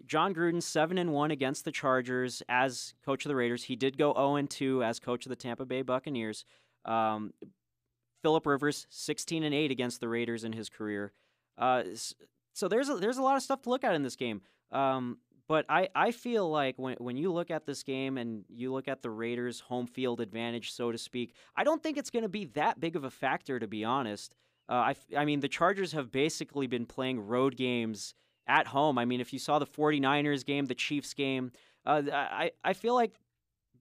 Jon Gruden 7-1 against the Chargers as coach of the Raiders. He did go 0-2 as coach of the Tampa Bay Buccaneers. Phillip Rivers 16-8 against the Raiders in his career. So there's a lot of stuff to look at in this game. But I feel like when you look at this game and you look at the Raiders' home field advantage, so to speak, I don't think it's going to be that big of a factor, to be honest. I mean, the Chargers have basically been playing road games at home. I mean, if you saw the 49ers game, the Chiefs game, I feel like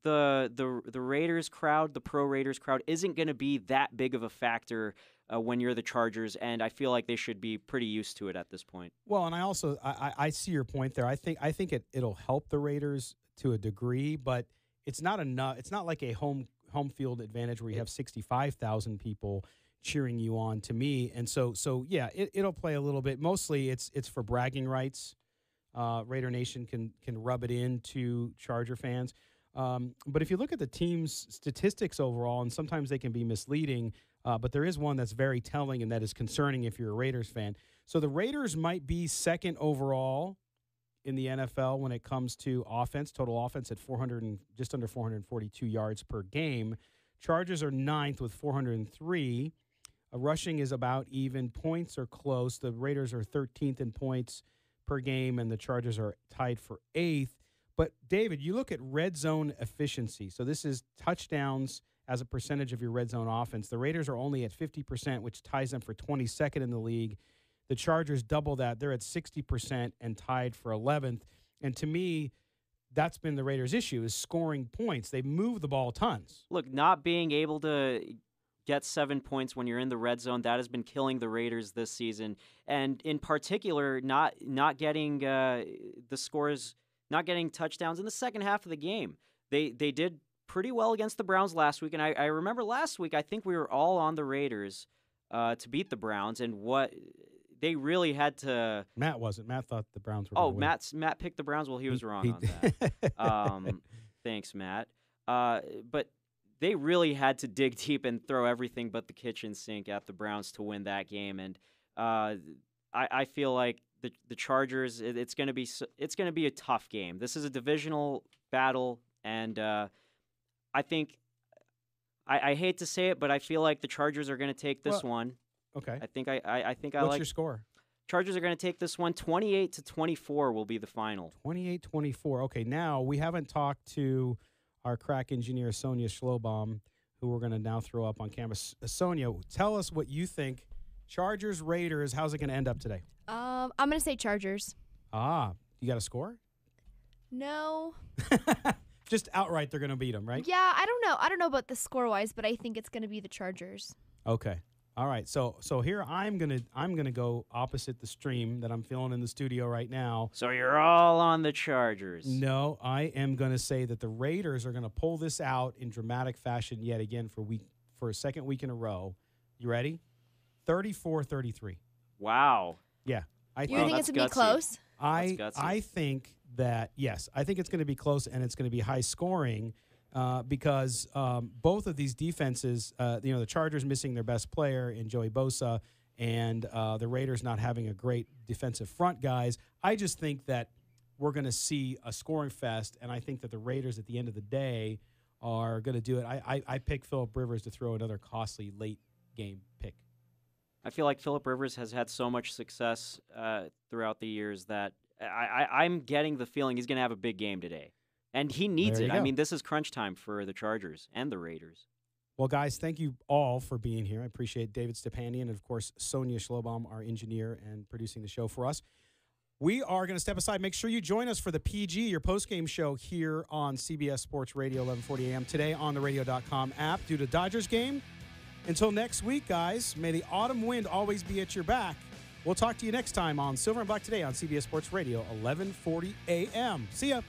the Raiders crowd, the pro Raiders crowd, isn't going to be that big of a factor when you're the Chargers, and I feel like they should be pretty used to it at this point. Well, and I see your point there. I think it'll help the Raiders to a degree, but it's not enough. It's not like a home field advantage where you have 65,000 people cheering you on, to me. And so yeah, it'll play a little bit. Mostly it's for bragging rights. Raider Nation can rub it into Charger fans. But if you look at the team's statistics overall, and sometimes they can be misleading, but there is one that's very telling, and that is concerning if you're a Raiders fan. So the Raiders might be second overall in the NFL when it comes to offense, total offense at just under 442 yards per game. Chargers are 9th with 403. Rushing is about even. Points are close. The Raiders are 13th in points per game, and the Chargers are tied for 8th. But, David, you look at red zone efficiency. So this is touchdowns as a percentage of your red zone offense. The Raiders are only at 50%, which ties them for 22nd in the league. The Chargers double that. They're at 60% and tied for 11th. And to me, that's been the Raiders' issue, is scoring points. They move the ball tons. Look, not being able to get 7 points when you're in the red zone, that has been killing the Raiders this season. And in particular, not getting the scores, not getting touchdowns in the second half of the game. They did pretty well against the Browns last week. And I remember last week, I think we were all on the Raiders to beat the Browns. And what they really had to... Matt wasn't. Matt thought the Browns were going to win. Matt picked the Browns. Well, he was wrong on that. Thanks, Matt. But they really had to dig deep and throw everything but the kitchen sink at the Browns to win that game. And I feel like the Chargers, it's going to be a tough game. This is a divisional battle, and I think I hate to say it, but I feel like the Chargers are going to take this one. Okay. I think I What's like your score? Chargers are going to take this one. 28-24 will be the final. 28-24. Okay, now we haven't talked to our crack engineer, Sonia Schlobaum, who we're going to now throw up on camera. Sonia, tell us what you think. Chargers, Raiders, how's it going to end up today? I'm going to say Chargers. You got a score? No. Just outright they're going to beat them, right? Yeah, I don't know. I don't know about the score-wise, but I think it's going to be the Chargers. Okay. All right. So here I'm gonna go opposite the stream that I'm feeling in the studio right now. So you're all on the Chargers. No, I am gonna say that the Raiders are gonna pull this out in dramatic fashion yet again for a second week in a row. You ready? 34-33. Wow. Yeah. You think it's gonna be close? I think that yes. I think it's gonna be close and it's gonna be high scoring. Because both of these defenses, the Chargers missing their best player in Joey Bosa and the Raiders not having a great defensive front, guys. I just think that we're going to see a scoring fest, and I think that the Raiders at the end of the day are going to do it. I pick Phillip Rivers to throw another costly late game pick. I feel like Phillip Rivers has had so much success throughout the years that I'm getting the feeling he's going to have a big game today. And he needs it. I mean, this is crunch time for the Chargers and the Raiders. Well, guys, thank you all for being here. I appreciate David Stepanian and, of course, Sonia Schlobaum, our engineer and producing the show for us. We are going to step aside. Make sure you join us for the PG, your postgame show here on CBS Sports Radio, 1140 a.m. today on the radio.com app due to Dodgers game. Until next week, guys, may the autumn wind always be at your back. We'll talk to you next time on Silver and Black Today on CBS Sports Radio, 1140 a.m. See ya.